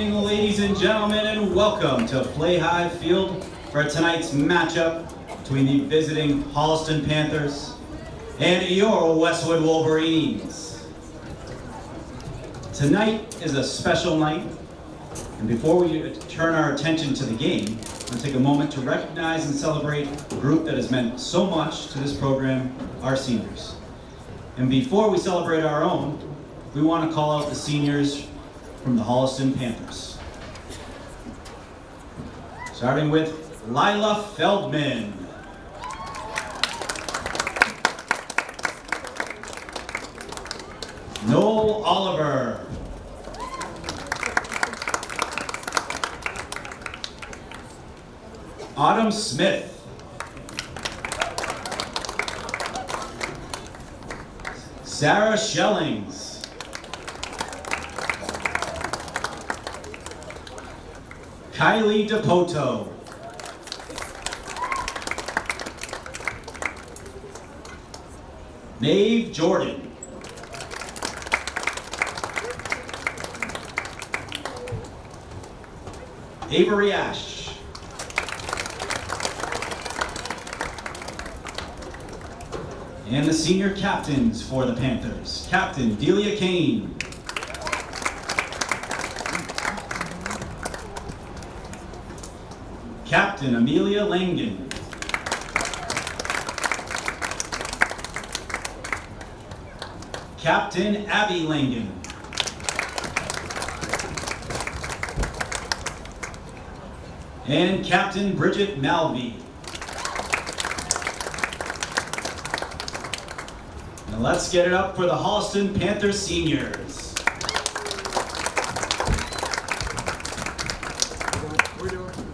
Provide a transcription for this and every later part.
evening, ladies and gentlemen, and welcome to Play High Field for tonight's matchup between the visiting Holliston Panthers and your Westwood Wolverines. Tonight is a special night, and before we turn our attention to the game, I'll take a moment to recognize and celebrate a group that has meant so much to this program, our seniors. And before we celebrate our own, we want to call out the seniors from the Holliston Panthers. Starting with Lila Feldman. Noel Oliver. Autumn Smith. Sarah Schellings. Kylie DePoto. Maeve Jordan. Avery Ash. And the senior captains for the Panthers. Captain Delia Kane. Captain Amelia Langen. Captain Abby Langen. And Captain Bridget Malvey. Now let's get it up for the Holliston Panthers seniors.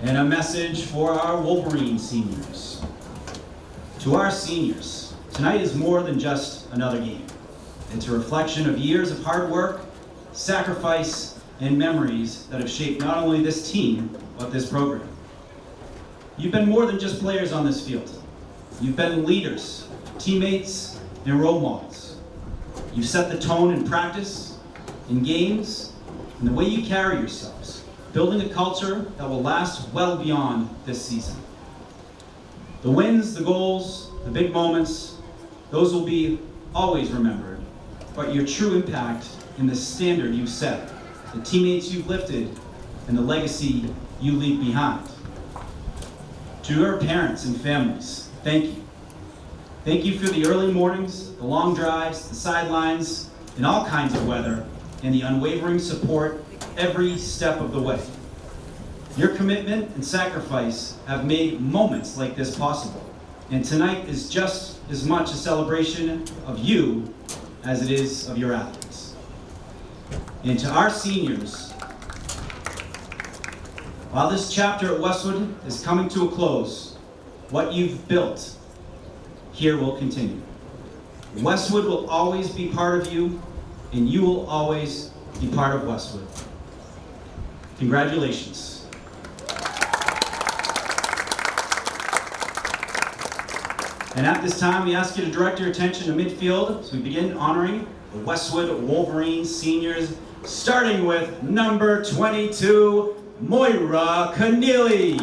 And a message for our Wolverine seniors. To our seniors, tonight is more than just another game. It's a reflection of years of hard work, sacrifice, and memories that have shaped not only this team, but this program. You've been more than just players on this field. You've been leaders, teammates, and role models. You've set the tone in practice, in games, and the way you carry yourselves, building a culture that will last well beyond this season. The wins, the goals, the big moments, those will be always remembered, but your true impact in the standard you've set, the teammates you've lifted, and the legacy you leave behind. To your parents and families, thank you. Thank you for the early mornings, the long drives, the sidelines, in all kinds of weather, and the unwavering support every step of the way. Your commitment and sacrifice have made moments like this possible, and tonight is just as much a celebration of you as it is of your athletes. And to our seniors, while this chapter at Westwood is coming to a close, what you've built here will continue. Westwood will always be part of you, and you will always be part of Westwood. Congratulations. And at this time, we ask you to direct your attention to midfield as we begin honoring the Westwood Wolverines seniors, starting with number 22, Moira Keneally.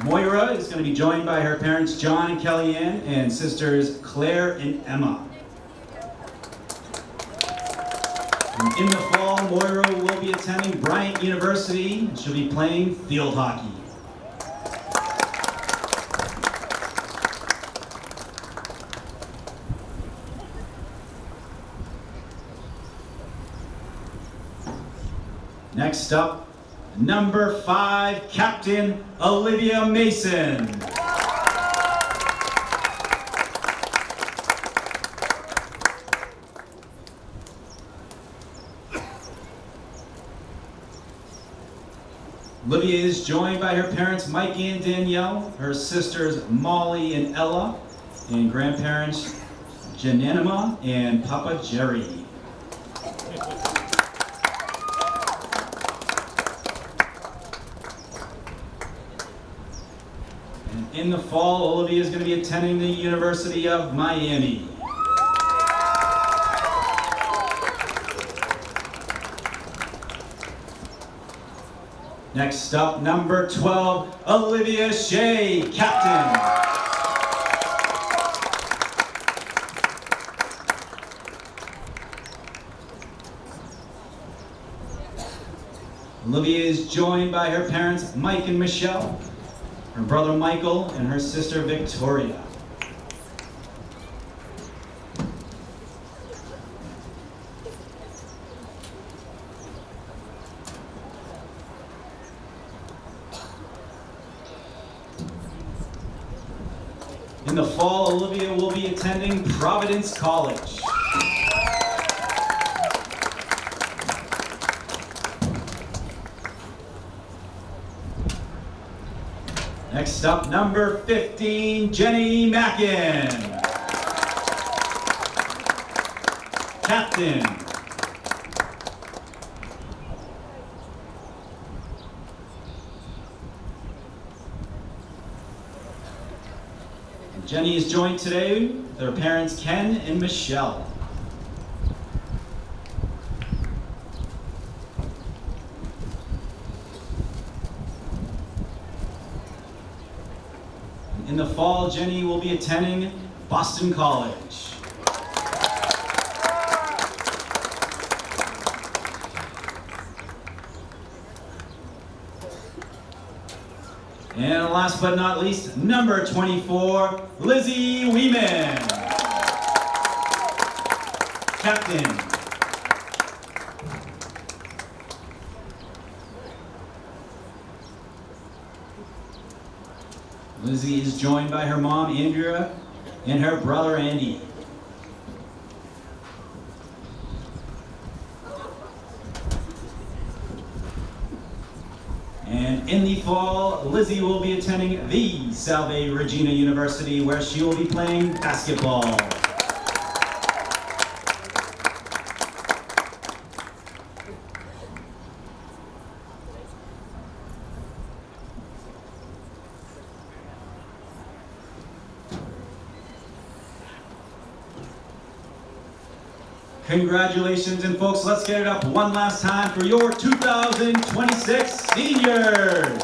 Moira is going to be joined by her parents John and Kellyanne and sisters Claire and Emma. And in the fall, Moira will be attending Bryant University and she'll be playing field hockey. Next up, number 5, Captain Olivia Mason. Olivia is joined by her parents Mike and Danielle, her sisters Molly and Ella, and grandparents Jananima and Papa Jerry. In the fall, Olivia is going to be attending the University of Miami. Next up, number 12, Olivia Shea, captain. Olivia is joined by her parents, Mike and Michelle, her brother Michael, and her sister Victoria. In the fall, Olivia will be attending Providence College. Next up, number 15, Jenny Mackin, captain. Jenny is joined today with her parents, Ken and Michelle. In the fall, Jenny will be attending Boston College. And last but not least, number 24, Lizzie Weeman, captain. Lizzie is joined by her mom, Andrea, and her brother, Andy. And in the fall, Lizzie will be attending the Salve Regina University, where she will be playing basketball. Congratulations, and folks, let's get it up one last time for your 2026 seniors.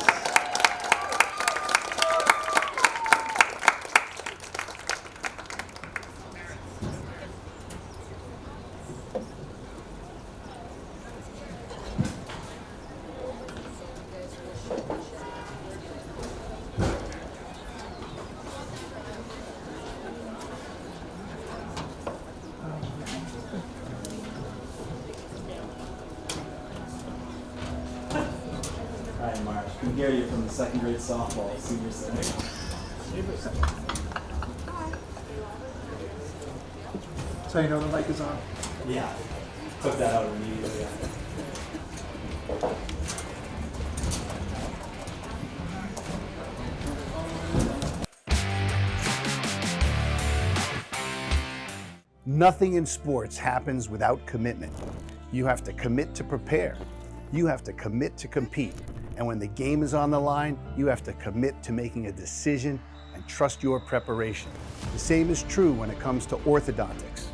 Hi, Mark. I can hear you from the second grade softball senior setting. So you know the mic is on. Yeah, took that out immediately. Nothing in sports happens without commitment. You have to commit to prepare. You have to commit to compete. And when the game is on the line, you have to commit to making a decision and trust your preparation. The same is true when it comes to orthodontics.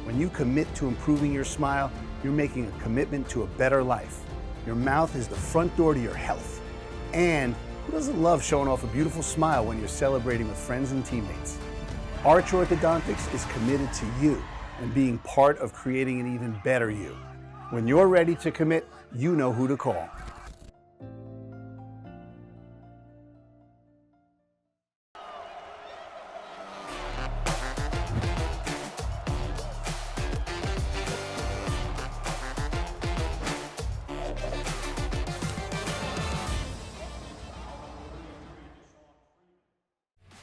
When you commit to improving your smile, you're making a commitment to a better life. Your mouth is the front door to your health. And who doesn't love showing off a beautiful smile when you're celebrating with friends and teammates? Arch Orthodontics is committed to you and being part of creating an even better you. When you're ready to commit, you know who to call.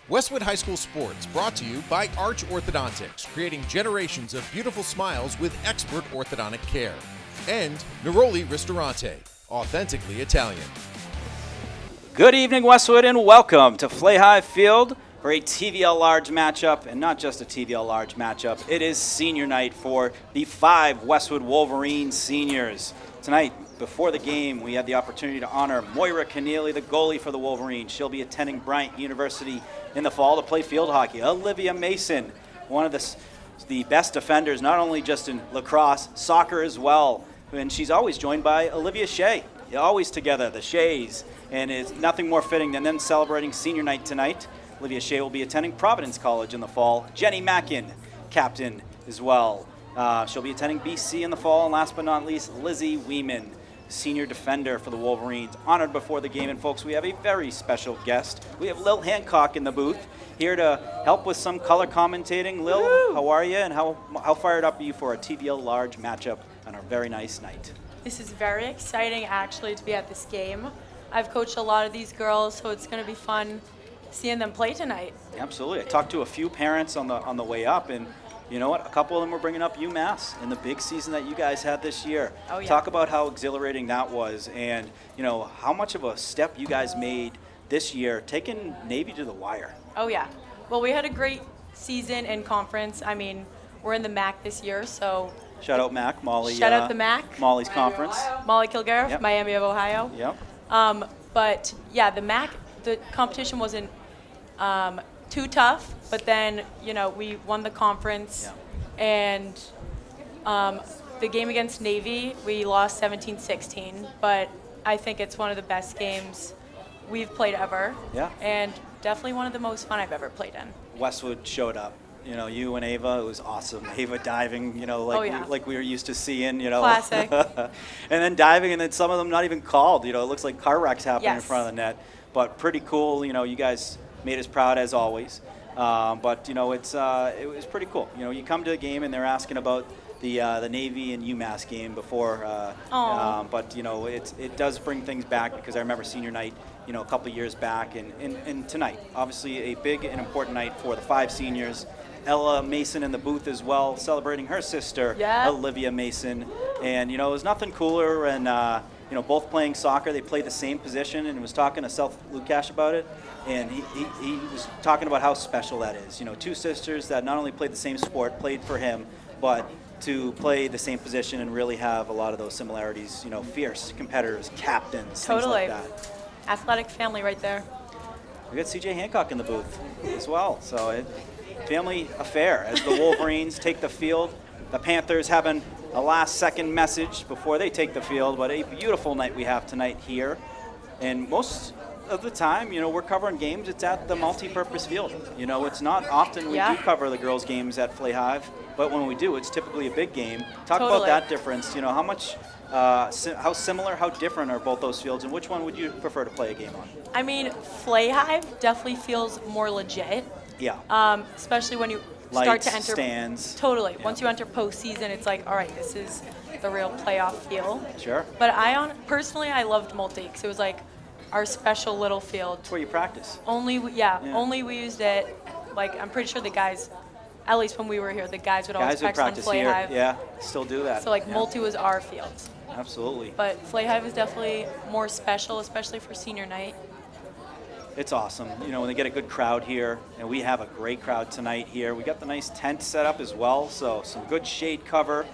Westwood High School Sports brought to you by Arch Orthodontics, creating generations of beautiful smiles with expert orthodontic care. And Neroli Ristorante, authentically Italian. Good evening, Westwood, and welcome to Flahi Field for a TVL Large matchup, and not just a TVL Large matchup. It is senior night for the 5 Westwood Wolverines seniors. Tonight, before the game, we had the opportunity to honor Moira Keneally, the goalie for the Wolverines. She'll be attending Bryant University in the fall to play field hockey. Olivia Mason, one of the best defenders, not only just in lacrosse, soccer as well. And she's always joined by Olivia Shea, always together, the Shays, and it's nothing more fitting than them celebrating senior night tonight. Olivia Shea will be attending Providence College in the fall. Jenny Mackin, captain as well. She'll be attending BC in the fall. And last but not least, Lizzie Weeman, senior defender for the Wolverines, honored before the game. And folks, we have a very special guest. We have Lil Hancock in the booth here to help with some color commentating. Lil, how are you, and how fired up are you for a TVL large matchup on a very nice night? This is very exciting, actually, to be at this game. I've coached a lot of these girls, so it's going to be fun seeing them play tonight. Absolutely. I talked to a few parents on the way up, and you know what? A couple of them were bringing up UMass and the big season that you guys had this year. Oh, yeah. Talk about how exhilarating that was, and you know how much of a step you guys made this year, taking Navy to the wire. Oh, yeah. Well, we had a great season in conference. I mean, we're in the MAC this year, so... Shout out MAC, Molly. Shout out the MAC. Molly's conference. Molly Kilgariff, Yep. Miami of Ohio. Yep. But, yeah, the MAC, the competition wasn't too tough, but then, you know, we won the conference, and the game against Navy, we lost 17-16, but I think it's one of the best games we've played ever. Yeah. And definitely one of the most fun I've ever played in. Westwood showed up. You know, you and Ava, it was awesome. Ava diving, you know, like we were used to seeing, you know. Classic. And then diving, and then some of them not even called. You know, it looks like car wrecks happening in front of the net. But pretty cool. You know, you guys made us proud as always. But you know, it was pretty cool. You know, you come to a game and they're asking about the Navy and UMass game before. But you know, it does bring things back, because I remember senior night, you know, a couple of years back, and tonight, obviously a big and important night for the 5 seniors. Ella Mason in the booth as well, celebrating her sister, Olivia Mason. And, you know, it was nothing cooler, and, you know, both playing soccer. They played the same position, and was talking to Seth Lukash about it. And he was talking about how special that is. You know, 2 sisters that not only played the same sport, played for him, but to play the same position and really have a lot of those similarities. You know, fierce competitors, captains, things like that. Athletic family right there. We got CJ Hancock in the booth as well. So family affair as the Wolverines take the field. The Panthers having a last-second message before they take the field. But a beautiful night we have tonight here. And most of the time, you know, we're covering games, it's at the multi-purpose field. You know, it's not often we do cover the girls' games at Flay Hive, but when we do, it's typically a big game. Talk about that difference. You know, how much, how similar, how different are both those fields, and which one would you prefer to play a game on? I mean, Flay Hive definitely feels more legit. Yeah. Especially when you Lights, start to enter stands. Totally. Yeah. Once you enter postseason, it's like, all right, this is the real playoff feel. Sure. But personally, I loved multi, because it was like our special little field. It's where you practice. Only we used it. Like, I'm pretty sure the guys, at least when we were here, the guys would always practice on Flay Hive. Yeah, still do that. So like multi was our field. Absolutely. But Flay Hive is definitely more special, especially for senior night. It's awesome. You know, when they get a good crowd here, and we have a great crowd tonight here. We got the nice tent set up as well, so some good shade cover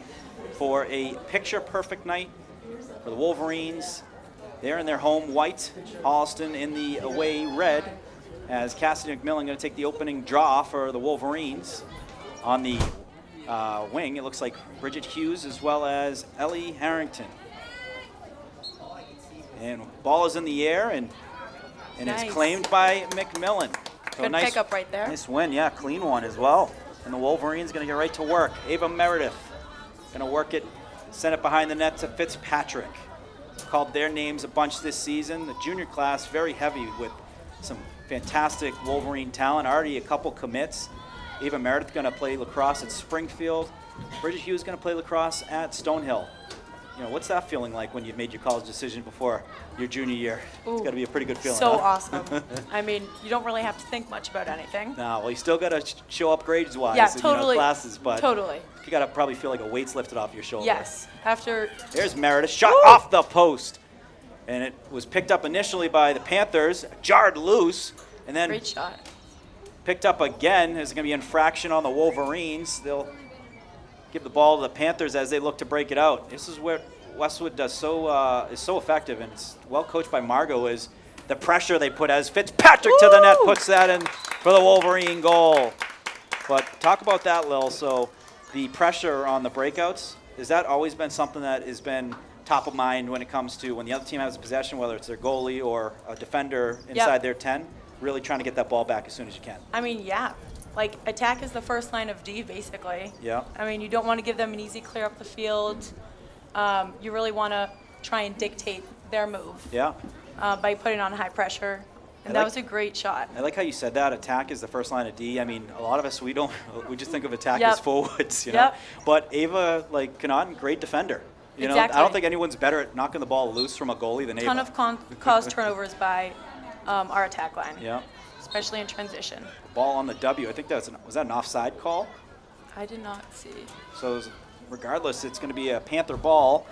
for a picture-perfect night for the Wolverines. They're in their home white, Holliston in the away red, as Cassidy McMillan going to take the opening draw for the Wolverines. On the wing, it looks like Bridget Hughes as well as Ellie Harrington. And ball is in the air, and nice. It's claimed by McMillan. So Good nice pickup right there. Nice win, yeah, clean one as well. And the Wolverines going to get right to work. Ava Meredith going to work it, send it behind the net to Fitzpatrick. Called their names a bunch this season. The junior class very heavy with some fantastic Wolverine talent. Already a couple commits. Ava Meredith going to play lacrosse at Springfield. Bridget Hughes going to play lacrosse at Stonehill. You know, what's that feeling like when you've made your college decision before your junior year? It's got to be a pretty good feeling. So awesome. I mean, you don't really have to think much about anything. No, well, you still got to show up grades-wise in classes, but you got to probably feel like a weight's lifted off your shoulder. Yes. There's Meredith, shot off the post, and it was picked up initially by the Panthers, jarred loose, and then great shot. Picked up again. There's going to be infraction on the Wolverines. They'll give the ball to the Panthers as they look to break it out. This is where Westwood does is so effective, and it's well coached by Margot, is the pressure they put as Fitzpatrick to the net puts that in for the Wolverine goal. But talk about that, Lil. So the pressure on the breakouts, has that always been something that has been top of mind when it comes to when the other team has possession, whether it's their goalie or a defender inside their 10, really trying to get that ball back as soon as you can. I mean, yeah. Like, attack is the first line of D, basically. Yeah. I mean, you don't want to give them an easy clear up the field. You really want to try and dictate their move Yeah. by putting on high pressure. And that was a great shot. I like how you said that. Attack is the first line of D. I mean, a lot of us, we just think of attack Yep. as forwards, you know. Yep. But Ava, like, Connaughton, great defender. You know, Exactly. I don't think anyone's better at knocking the ball loose from a goalie than Ava. Ton of caused turnovers by our attack line, Yeah. especially in transition. Ball on the W. I think was that an offside call? I did not see. So regardless, it's going to be a Panther ball,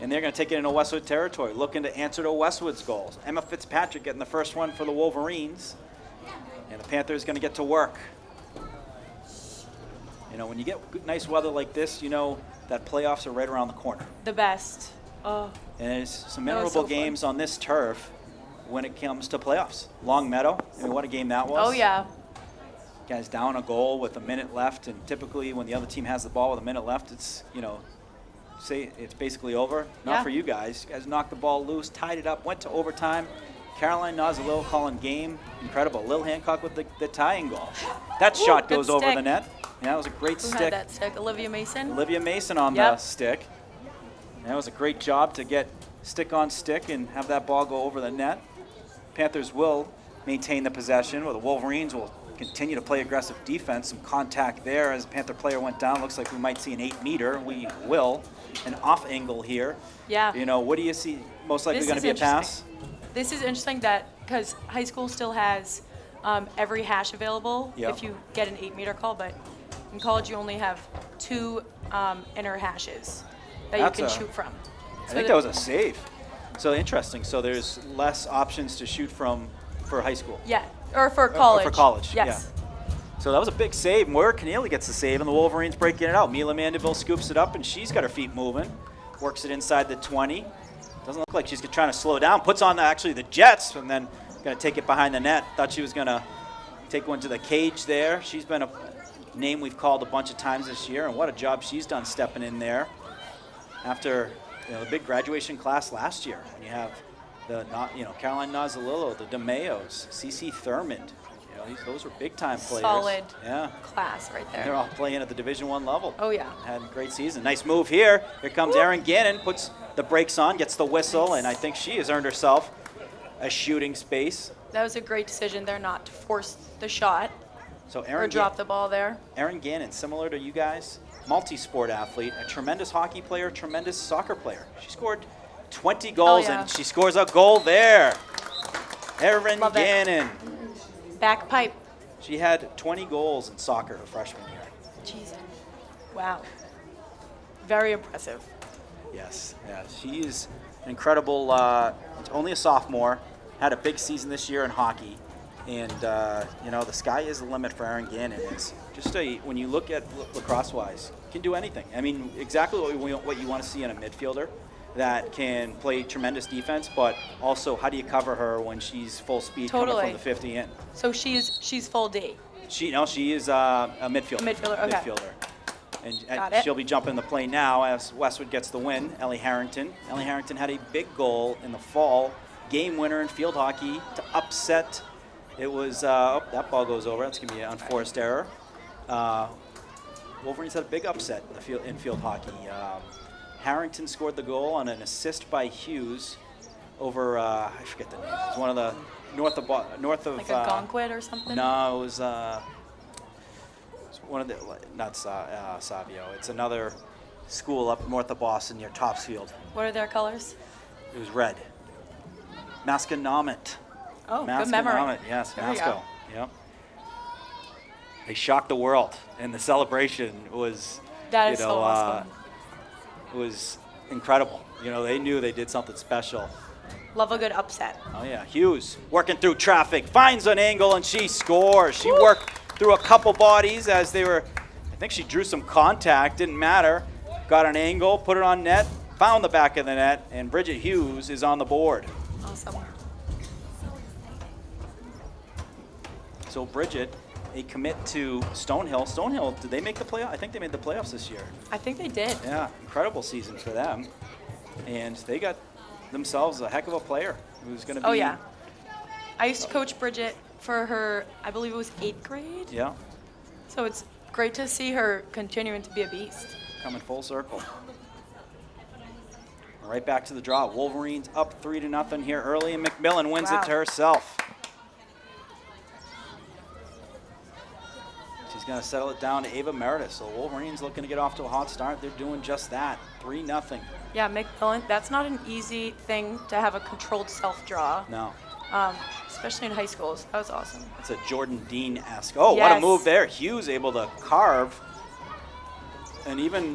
and they're going to take it into Westwood territory, looking to answer to Westwood's goals. Emma Fitzpatrick getting the first one for the Wolverines, and the Panthers going to get to work. You know, when you get good, nice weather like this, you know that playoffs are right around the corner. The best. Oh, And there's some That was memorable so fun. games on this turf when it comes to playoffs. Long Meadow, I mean, what a game that was. oh yeah. Guys down a goal with a minute left, and typically when the other team has the ball with a minute left, it's, you know, say it's basically over. Not Yeah. for you guys. You guys knocked the ball loose, tied it up, went to overtime. Caroline Nozzolillo calling game. Incredible. Lil Hancock with the tying goal. That Ooh, shot good goes over stick. the net. Yeah, it was a great Who stick. had that stick? Olivia Mason? Olivia Mason on the Yep. stick. That was a great job to get stick on stick and have that ball go over the net. Panthers will maintain the possession, while the Wolverines will continue to play aggressive defense. Some contact there as a Panther player went down. Looks like we might see an 8-meter. We will. An off angle here. Yeah. You know, what do you see? Most likely This going to is be a pass? This is interesting that because high school still has every hash available Yep. if you get an 8-meter call, but in college you only have 2 inner hashes that That's you a- can shoot from. I think that was a save. So interesting. So there's less options to shoot from for high school. Yeah, or for college. For college, Yes. So that was a big save. Moira Keneally gets the save, and the Wolverines breaking it out. Mila Mandeville scoops it up, and she's got her feet moving. Works it inside the 20. Doesn't look like she's trying to slow down. Puts on actually the Jets, and then going to take it behind the net. Thought she was going to take one to the cage there. She's been a name we've called a bunch of times this year, and what a job she's done stepping in there. After the big graduation class last year, when you have the Caroline Nozzolillo, the DeMayos, CeCe Thurmond. Those were big-time players. Solid Yeah. class right there. They're all playing at the Division I level. Oh, yeah. Had a great season. Nice move here. Here comes Erin Gannon, puts the brakes on, gets the whistle, and I think she has earned herself a shooting space. That was a great decision there not to force the shot So or drop the ball there. Erin Gannon, similar to you guys, multi-sport athlete, a tremendous hockey player, tremendous soccer player. She scored 20 goals, yeah. and she scores a goal there. Erin Love it. Gannon. Back pipe. She had 20 goals in soccer her freshman year. Jeez. Wow. Very impressive. Yes, yeah, she is an incredible. Only a sophomore, had a big season this year in hockey, and the sky is the limit for Erin Gannon. It's just when you look at lacrosse-wise, can do anything. I mean, exactly what you want to see in a midfielder that can play tremendous defense, but also how do you cover her when she's full speed coming Totally. from the 50 in? So she's full D. She is a midfielder. A midfielder, okay. Midfielder. And Got it. she'll be jumping the plane now as Westwood gets the win. Ellie Harrington. Ellie Harrington had a big goal in the fall, game winner in field hockey to upset. It was that ball goes over. That's gonna be an unforced error. Wolverines had a big upset in field hockey. Harrington scored the goal on an assist by Hughes over I forget the name. It was one of the north of Like a Gonquid or something? no, it was one of the not Savio. It's another school up north of Boston near Topsfield. What are their colors? It was red. Masconomet. Oh, good memory. Masconomet, yes, There we Masco. go. Yep. They shocked the world, and the celebration was, That is so awesome. it was incredible. They knew they did something special. Love a good upset. Oh yeah, Hughes working through traffic, finds an angle, and she scores. She worked through a couple bodies as they were, I think she drew some contact, didn't matter. Got an angle, put it on net, found the back of the net, and Bridget Hughes is on the board. Awesome. So Bridget, a commit to Stonehill. Stonehill, did they make the playoff? I think they made the playoffs this year. I think they did. Yeah, incredible season for them. And they got themselves a heck of a player who's going to be. Oh, yeah. I used to coach Bridget for her, I believe it was 8th grade. Yeah, So it's great to see her continuing to be a beast. coming full circle. Right back to the draw. Wolverines up 3-0 here early, and McMillan wins it to herself. She's going to settle it down to Ava Meredith. So Wolverines looking to get off to a hot start. They're doing just that. 3-0. Yeah, McMillan, that's not an easy thing to have a controlled self-draw, No. especially in high schools. That was awesome. It's a Jordan Dean-esque. Oh, what a Yes. move there. Hughes able to carve. And even,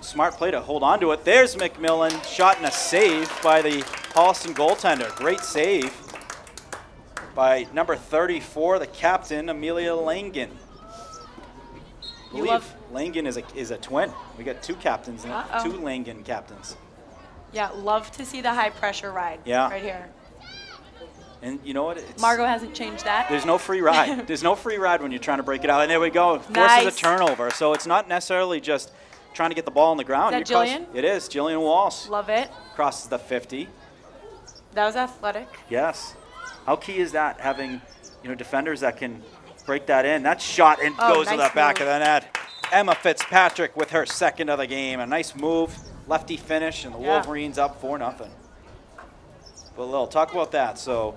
smart play to hold on to it. There's McMillan. Shot and a save by the Holliston goaltender. Great save by number 34, the captain, Amelia Langen. I You believe love- Langen is a twin. We got two captains, Uh-oh. two Langen captains. Yeah, love to see the high pressure ride Yeah. right here. And you know what? Margot hasn't changed that. There's no free ride. There's no free ride when you're trying to break it out. And there we go. Forces Nice. a turnover. So it's not necessarily just trying to get the ball on the ground. Is that You're Jillian? It is. Jillian Walsh Love it. crosses the 50. That was athletic. Yes. How key is that, having defenders that can break that in? That shot and Oh, goes to nice the back move. of the net. Emma Fitzpatrick with her second of the game. A nice move, lefty finish, and the Yeah. Wolverines up 4-0. But Lil, talk about that. So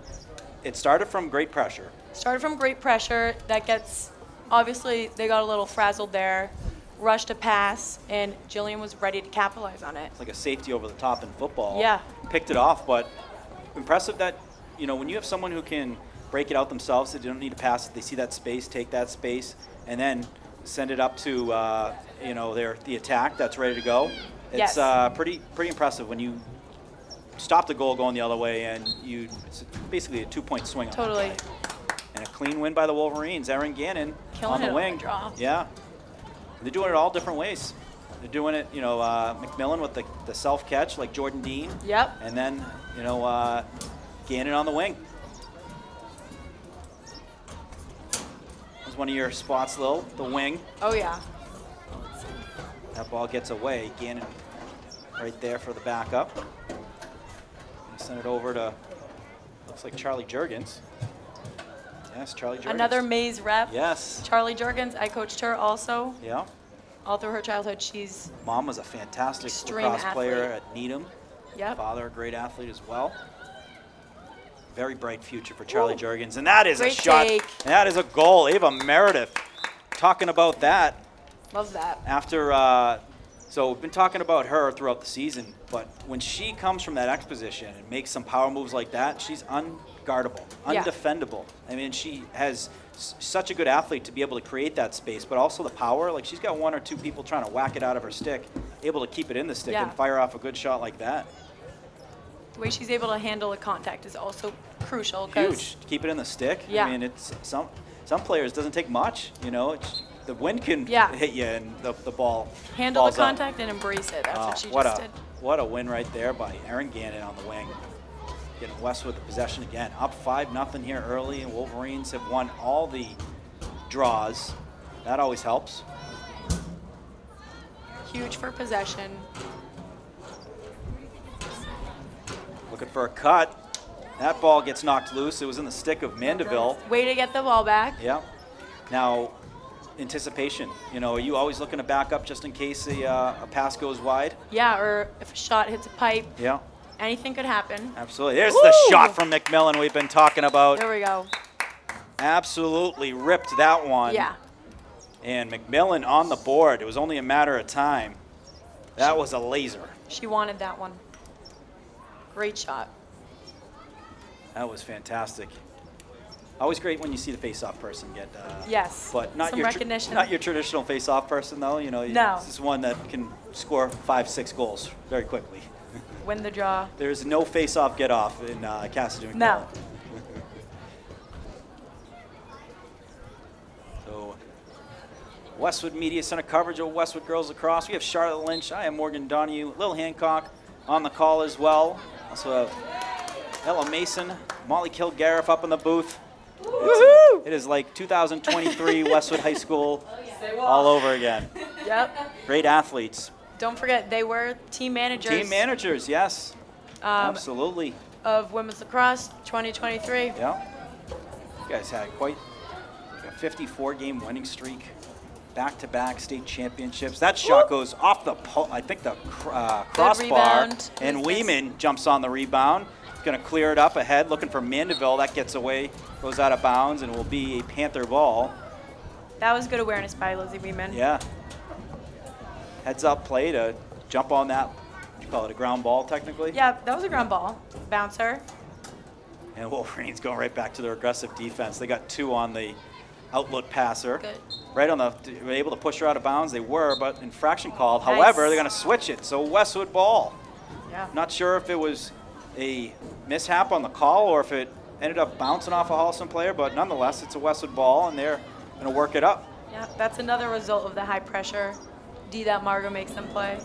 it started from great pressure. Started from great pressure. That gets, obviously, they got a little frazzled there. Rushed a pass, and Jillian was ready to capitalize on it. It's like a safety over the top in football. Yeah. Picked it off, but impressive that, when you have someone who can break it out themselves, they don't need to pass it. They see that space, take that space, and then send it up to, the attack that's ready to go. It's Yes. pretty impressive when you stop the goal going the other way, and it's basically a 2-point swing. on that Totally. play. And a clean win by the Wolverines. Erin Gannon Killing on the it on the wing. draw. Yeah. They're doing it all different ways. They're doing it, McMillan with the self-catch like Jordan Dean. Yep. And then, Gannon on the wing. That's one of your spots, Lil, the wing. Oh, yeah. That ball gets away. Gannon right there for the backup. Send it over to, looks like Charlie Juergens. Yes, Charlie Juergens. Another Maze rep. Yes. Charlie Juergens, I coached her also. Yeah. All through her childhood, she's, Mom was a fantastic Extreme lacrosse player athlete. at Needham. yep. Father, a great athlete as well. Very bright future for Charlie Juergens. And that is Great a shot. take. And that is a goal. Ava Meredith talking about that Love that. after. So we've been talking about her throughout the season, but when she comes from that X position and makes some power moves like that, she's unguardable, Yeah. undefendable. I mean, she has such a good athlete to be able to create that space, but also the power. Like, she's got one or two people trying to whack it out of her stick, able to keep it in the stick Yeah. and fire off a good shot like that. The way she's able to handle the contact is also crucial. 'Cause Huge. To keep it in the stick. Yeah. I mean, it's some players doesn't take much. The wind can Yeah. hit you and the ball Handle falls the up. contact and embrace it. That's what she what just a did. what a win right there by Erin Gannon on the wing. Getting Westwood the possession again. Up 5-0 here early, and Wolverines have won all the draws. That always helps. Huge for possession. Looking for a cut. That ball gets knocked loose. It was in the stick of Mandeville. Way to get the ball back. Yeah. Now, anticipation. Are you always looking to back up just in case a pass goes wide? Yeah, or if a shot hits a pipe, Yeah, anything could happen. absolutely. There's Woo! the shot from McMillan we've been talking about. There we go. Absolutely ripped that one. Yeah. And McMillan on the board. It was only a matter of time. That was a laser. She wanted that one. Great shot. That was fantastic. Always great when you see the face-off person get. Yes. But not Some your recognition. not your traditional face-off person though. No. This is one that can score 5-6 goals very quickly. Win the draw. There's no face-off get-off in Cassidy McMillan. No. So, Westwood Media Center coverage of Westwood Girls Lacrosse. We have Charlotte Lynch. I am Morgan Donahue. Lil Hancock on the call as well. Also have Ella Mason, Molly Kilgariff up in the booth. It is like 2023 Westwood High School all over again. Yep. Great athletes. don't forget, they were team managers. Team managers, yes. Absolutely. Of women's lacrosse 2023. Yeah. You guys had quite a 54-game winning streak, back-to-back state championships. That shot goes off the, I think the crossbar, rebound. and Weeman jumps on the rebound. Going to clear it up ahead, looking for Mandeville. That gets away, goes out of bounds, and will be a Panther ball. That was good awareness by Lizzie Weeman. Yeah. Heads-up play to jump on that. What do you call it, a ground ball, technically? Yeah, that was a ground ball. Bouncer. And Wolverines going right back to their aggressive defense. They got 2 on the outlet passer. Good. Right on the, were able to push her out of bounds. They were, but infraction called. Nice. However, they're going to switch it. So Westwood ball. Yeah. Not sure if it was a mishap on the call or if it ended up bouncing off a Holliston player, but nonetheless, it's a Westwood ball, and they're going to work it up. Yeah, that's another result of the high pressure D that Margot makes them play.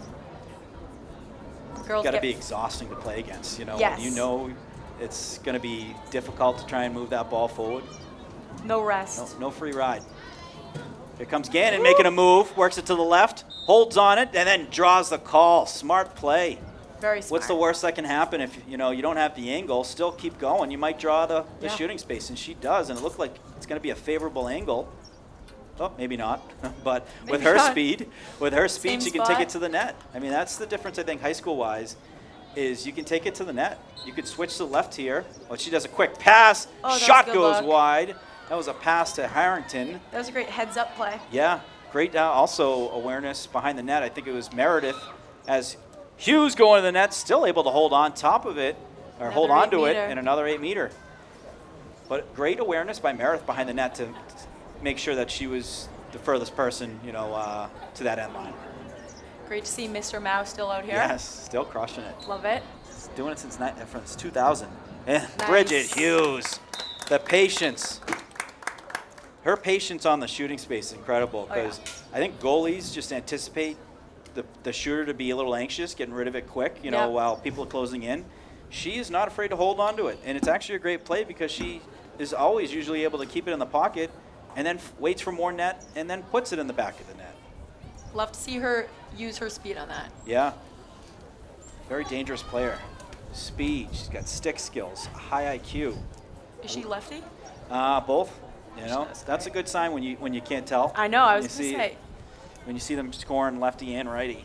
Girls Got to get be exhausting to play against. You know, Yes. you know it's going to be difficult to try and move that ball forward. no rest. No free ride. Here comes Gannon making a move, works it to the left, holds on it, and then draws the call. Smart play. Very smart. What's the worst that can happen if you don't have the angle? Still keep going. You might draw the Yeah. shooting space, and she does, and it looked like it's going to be a favorable angle. Oh, maybe not, but with Maybe her not. speed, Same she can take spot. it to the net. I mean, that's the difference, I think, high school-wise, is you can take it to the net. You could switch to the left here. Well, she does a quick pass. Oh, that was Shot good goes luck. wide. That was a pass to Harrington. That was a great heads-up play. Yeah, great. Also awareness behind the net. I think it was Meredith as Hughes going to the net, still able to hold on top of it, or hold Another on to it 8-meter. in another 8-meter. But great awareness by Meredith behind the net to make sure that she was the furthest person, to that end line. Great to see Mr. Mao still out here. Yes, still crushing it. Love it. He's doing it since 2000. And Nice. Bridget Hughes, the patience. Her patience on the shooting space is incredible Oh, yeah. because I think goalies just anticipate the shooter to be a little anxious, getting rid of it quick, Yeah. while people are closing in. She is not afraid to hold on to it. And it's actually a great play because she is always usually able to keep it in the pocket and then waits for more net and then puts it in the back of the net. Love to see her use her speed on that. Yeah. Very dangerous player. Speed. She's got stick skills, high IQ. Is she lefty? Both. That's That's a good sign when you can't tell. I know, I was You going to say. When you see them scoring lefty and righty.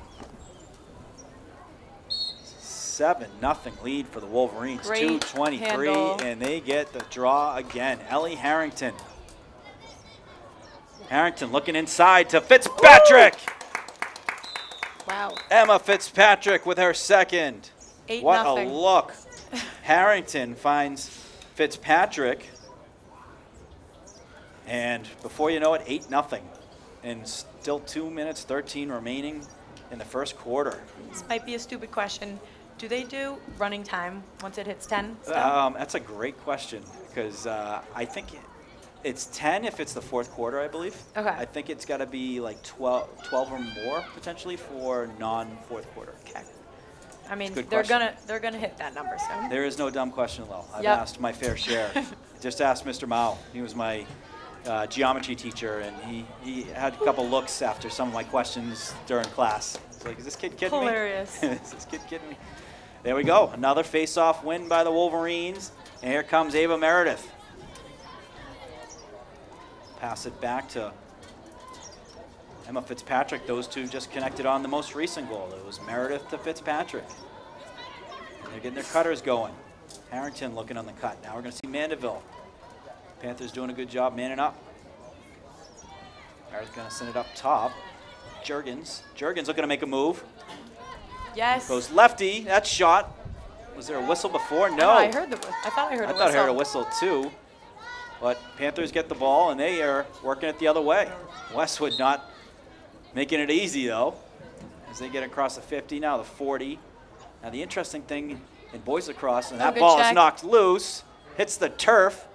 7-0 lead for the Wolverines. Great 2:23, handle. and they get the draw again. Ellie Harrington. Harrington looking inside to Fitzpatrick. Wow. Emma Fitzpatrick with her second. 8-0. What a look. Harrington finds Fitzpatrick. And before you know it, 8-0. And still 2 minutes, 13 remaining in the first quarter. This might be a stupid question. Do they do running time once it hits 10? still? That's a great question because I think it's 10 if it's the fourth quarter, I believe. Okay. I think it's got to be like 12 or more potentially for non-fourth quarter. Okay. I mean, Good they're question. gonna hit that number soon. There is no dumb question, though. I've Yep. asked my fair share. Just asked Mr. Mao. He was my geometry teacher, and he had a couple looks after some of my questions during class. It's like, is this kid kidding Hilarious. me? Is this kid kidding me? There we go. Another face-off win by the Wolverines. And here comes Ava Meredith. Pass it back to Emma Fitzpatrick. Those two just connected on the most recent goal. It was Meredith to Fitzpatrick. And they're getting their cutters going. Harrington looking on the cut. Now we're going to see Mandeville. Panthers doing a good job manning up. Meredith going to send it up top. Jurgens looking to make a move. Yes. Goes lefty. That shot. Was there a whistle before? No. I heard the. I thought I heard I a thought I whistle. heard a whistle too. But Panthers get the ball, and they are working it the other way. Westwood not making it easy, though, as they get across the 50, now the 40. Now the interesting thing in boys lacrosse, and that good ball is check. knocked loose, hits the turf.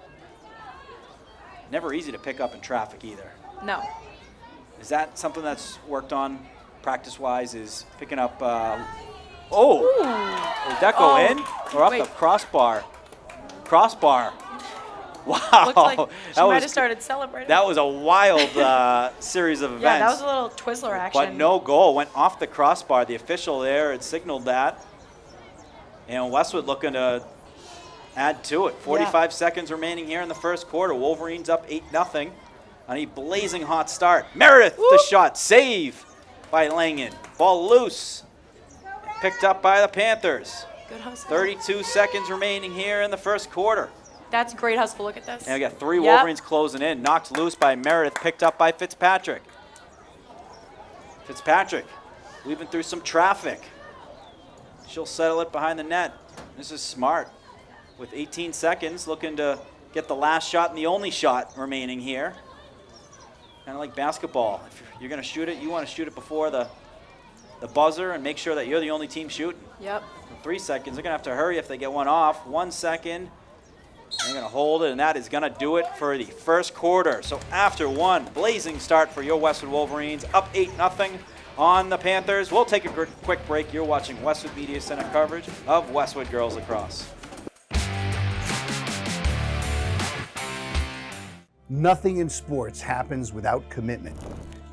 Never easy to pick up in traffic either. No. Is that something that's worked on practice-wise, is picking up, did that go Oh, in? Or up wait. the crossbar? Crossbar. Wow. Looks like she That might was- have started celebrating. That was a wild series of events. yeah, that was a little Twizzler action. But no goal. Went off the crossbar. The official there had signaled that. And Westwood looking to add to it. 45 seconds remaining here in the first quarter. Wolverines up 8-0 on a blazing hot start. Meredith, the shot. Save by Langen. Ball loose. Picked up by the Panthers. Good hustle. 32 seconds remaining here in the first quarter. That's great hustle. Look at this. And we got 3 Yep. Wolverines closing in. Knocked loose by Meredith. Picked up by Fitzpatrick. Fitzpatrick weaving through some traffic. She'll settle it behind the net. This is smart. With 18 seconds, looking to get the last shot and the only shot remaining here. Kind of like basketball. If you're going to shoot it, you want to shoot it before the buzzer and make sure that you're the only team shooting. Yep. 3 seconds. They're going to have to hurry if they get one off. 1 second. They're going to hold it, and that is going to do it for the first quarter. So after one blazing start for your Westwood Wolverines, up 8-0 on the Panthers. We'll take a quick break. You're watching Westwood Media Center coverage of Westwood Girls Lacrosse. Nothing in sports happens without commitment.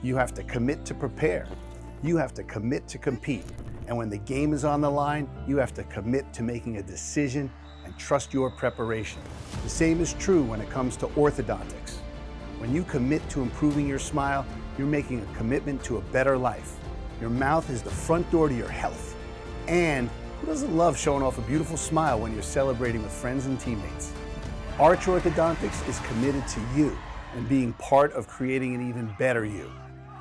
You have to commit to prepare. You have to commit to compete. And when the game is on the line, you have to commit to making a decision and trust your preparation. The same is true when it comes to orthodontics. When you commit to improving your smile, you're making a commitment to a better life. Your mouth is the front door to your health. And who doesn't love showing off a beautiful smile when you're celebrating with friends and teammates? Arch Orthodontics is committed to you and being part of creating an even better you.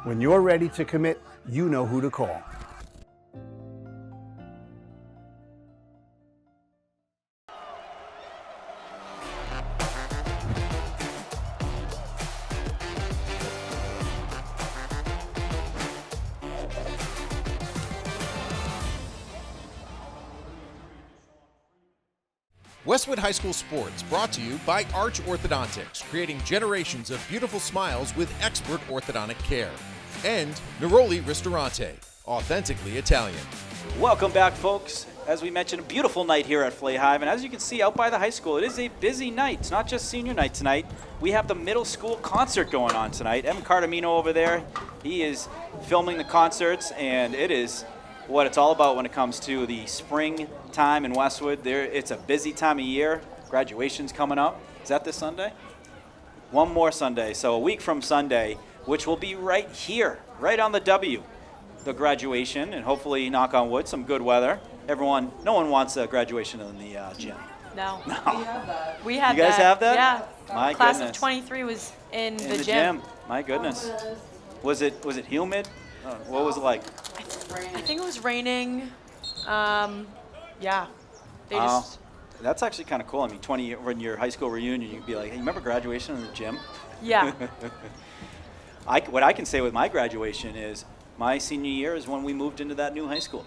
When you're ready to commit, you know who to call. Westwood High School Sports brought to you by Arch Orthodontics, creating generations of beautiful smiles with expert orthodontic care. And Neroli Ristorante, authentically Italian. Welcome back, folks. As we mentioned, a beautiful night here at Flay Hive, and as you can see out by the high school, it is a busy night. It's not just senior night tonight. We have the middle school concert going on tonight. Em Cardamino over there, he is filming the concerts, and it is what it's all about when it comes to the spring time in Westwood. It's a busy time of year. Graduation's coming up. Is that this Sunday? One more Sunday, so a week from Sunday, which will be right here, right on the W, the graduation, and hopefully, knock on wood, some good weather. No one wants a graduation in the gym. No. No. We had that. You guys have that? Yeah. My Class goodness. of 23 was in In the gym. My goodness. Was it humid? What was it like? I think it was raining. Yeah. They Wow. just. That's actually kind of cool. I mean, when your high school reunion, you'd be like, hey, you remember graduation in the gym? Yeah. What I can say with my graduation is my senior year is when we moved into that new high school.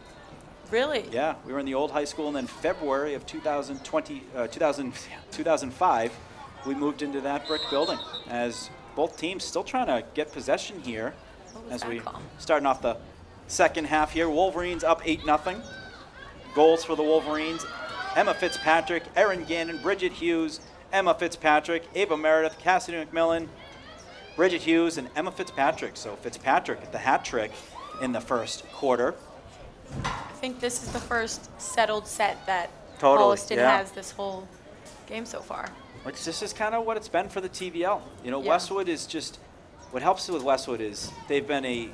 Really? Yeah, we were in the old high school, and then February of 2005, we moved into that brick building as both teams still trying to get possession here What was as that we call? starting off the second half here. Wolverines up 8-0. Goals for the Wolverines: Emma Fitzpatrick, Erin Gannon, Bridget Hughes, Emma Fitzpatrick, Ava Meredith, Cassidy McMillan, Bridget Hughes, and Emma Fitzpatrick. So Fitzpatrick at the hat trick in the first quarter. I think this is the first settled set that Totally, Holliston yeah. has this whole game so far. Which this is kind of what it's been for the TVL. You know, Yeah. Westwood is just, what helps with Westwood is they've been a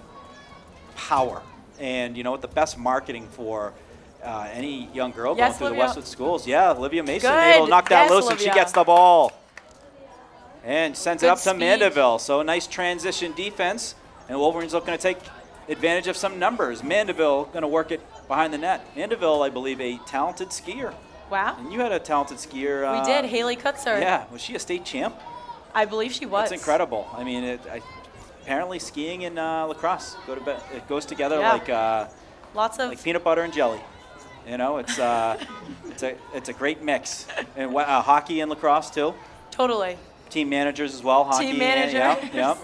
power. And you know what, the best marketing for any young girl going Yes, through the Olivia. Westwood schools. Yeah, Olivia Mason Good. able to knock that Yes, loose, and she Olivia. gets the ball. And sends it Good up to speed. Mandeville. So a nice transition defense. And Wolverines looking to take advantage of some numbers. Mandeville going to work it behind the net. Mandeville, I believe, a talented skier. Wow. And you had a talented skier. We did. Haley Kutzer. Yeah, was she a state champ? I believe she was. That's incredible. I mean, apparently skiing and lacrosse it goes together Yeah. Lots of. like peanut butter and jelly. You know, it's a great mix. And hockey and lacrosse too. Totally. Team managers as well. Hockey. Team managers. Yeah.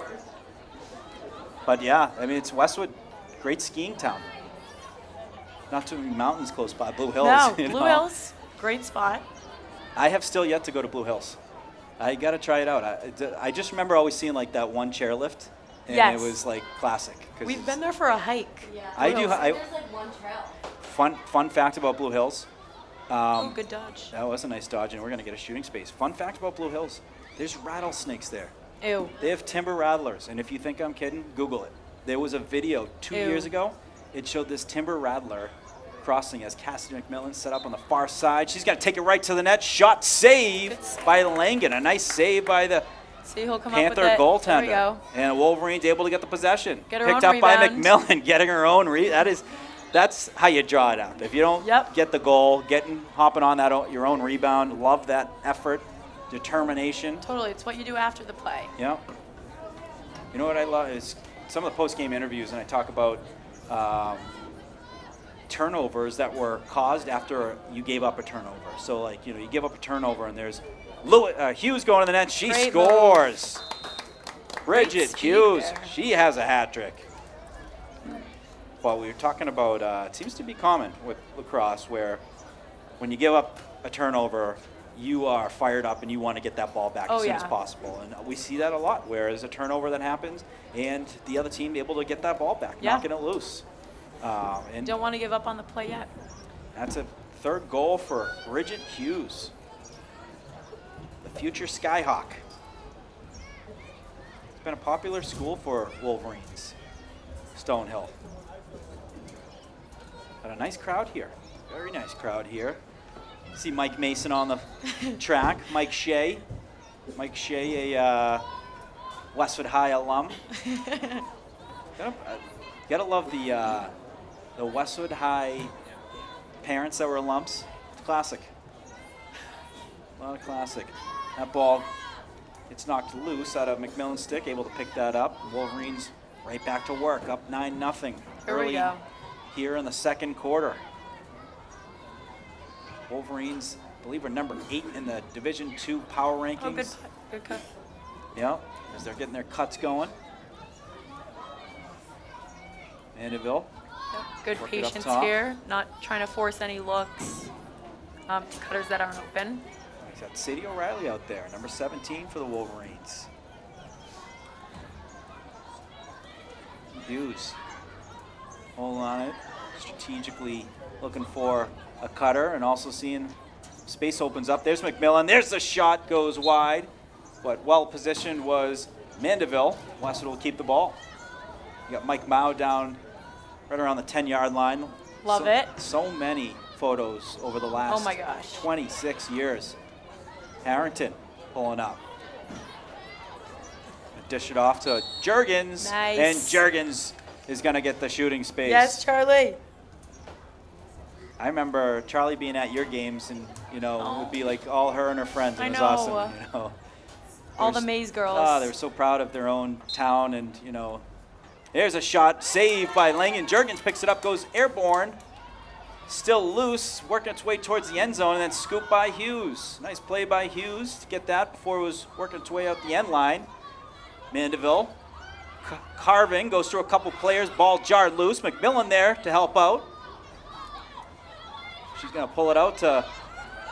But yeah, I mean, it's Westwood, great skiing town. Not too many mountains close by. Blue Hills. No, you Blue know. Hills, great spot. I have still yet to go to Blue Hills. I got to try it out. I just remember always seeing like that one chairlift, and Yes. it was like classic. We've been there for a hike. Yeah. I do. There's like one trail. Fun fact about Blue Hills. Oh, good dodge. That was a nice dodge, and we're going to get a shooting space. Fun fact about Blue Hills, there's rattlesnakes there. Ew. They have timber rattlers, and if you think I'm kidding, Google it. There was a video 2 Ew. years ago. It showed this timber rattler crossing as Cassidy McMillan set up on the far side. She's going to take it right to the net. Shot save Good save. by Langen. A nice save by the See who'll come Panther up with it. goaltender. There we go. And Wolverine's able to get the possession. Get her Picked own up by rebound. McMillan, getting her own that's how you draw it up. If you don't Yep. get the goal, hopping on your own rebound, love that effort, determination. Totally. It's what you do after the play. Yeah. You know what I love is some of the post-game interviews, and I talk about turnovers that were caused after you gave up a turnover. So, like, you give up a turnover, and there's Hughes going to the net. She Great scores. Bridget speed Hughes, there. she has a hat trick. Well, we were talking about, it seems to be common with lacrosse where when you give up a turnover, you are fired up and you want to get that ball back Oh, as soon yeah. as possible. And we see that a lot, where there's a turnover that happens and the other team able to get that ball back, Yeah. knocking it loose. And Don't want to give up on the play yet. that's a third goal for Bridget Hughes, the future Skyhawk. It's been a popular school for Wolverines, Stonehill. Got a nice crowd here. Very nice crowd here. See Mike Mason on the track. Mike Shea. Mike Shea, a Westwood High alum. Gotta love the Westwood High parents that were alums. Classic. A lot of classic. That ball gets knocked loose out of McMillan's stick, able to pick that up. Wolverines right back to work, up 9-0. Here we Early go. here in the second quarter. Wolverines, I believe, are number 8 in the Division II power rankings. Oh, good. Good cut. Yeah, as they're getting their cuts going. Mandeville. Yep. Good Work it up patience top. here. Not trying to force any looks to cutters that aren't open. He's got Sadie O'Reilly out there, number 17 for the Wolverines. Hughes, hold on it, strategically looking for a cutter and also seeing space opens up. There's McMillan. There's the shot, goes wide, but well positioned was Mandeville. Westwood will keep the ball. You got Mike Mao down right around the 10-yard line. Love it. So many photos over the last Oh my gosh. 26 years. Harrington pulling up. Dish it off to Juergens. Nice. And Juergens is going to get the shooting space. Yes, Charlie. I remember Charlie being at your games, and it would be like all her and her friends. I It was know. awesome. All They the were Maze girls. they were so proud of their own town, and there's a shot saved by Langen. Juergens picks it up, goes airborne, still loose, working its way towards the end zone, and then scooped by Hughes. Nice play by Hughes to get that before it was working its way out the end line. Mandeville carving, goes through a couple players, ball jarred loose. McMillan there to help out. She's going to pull it out to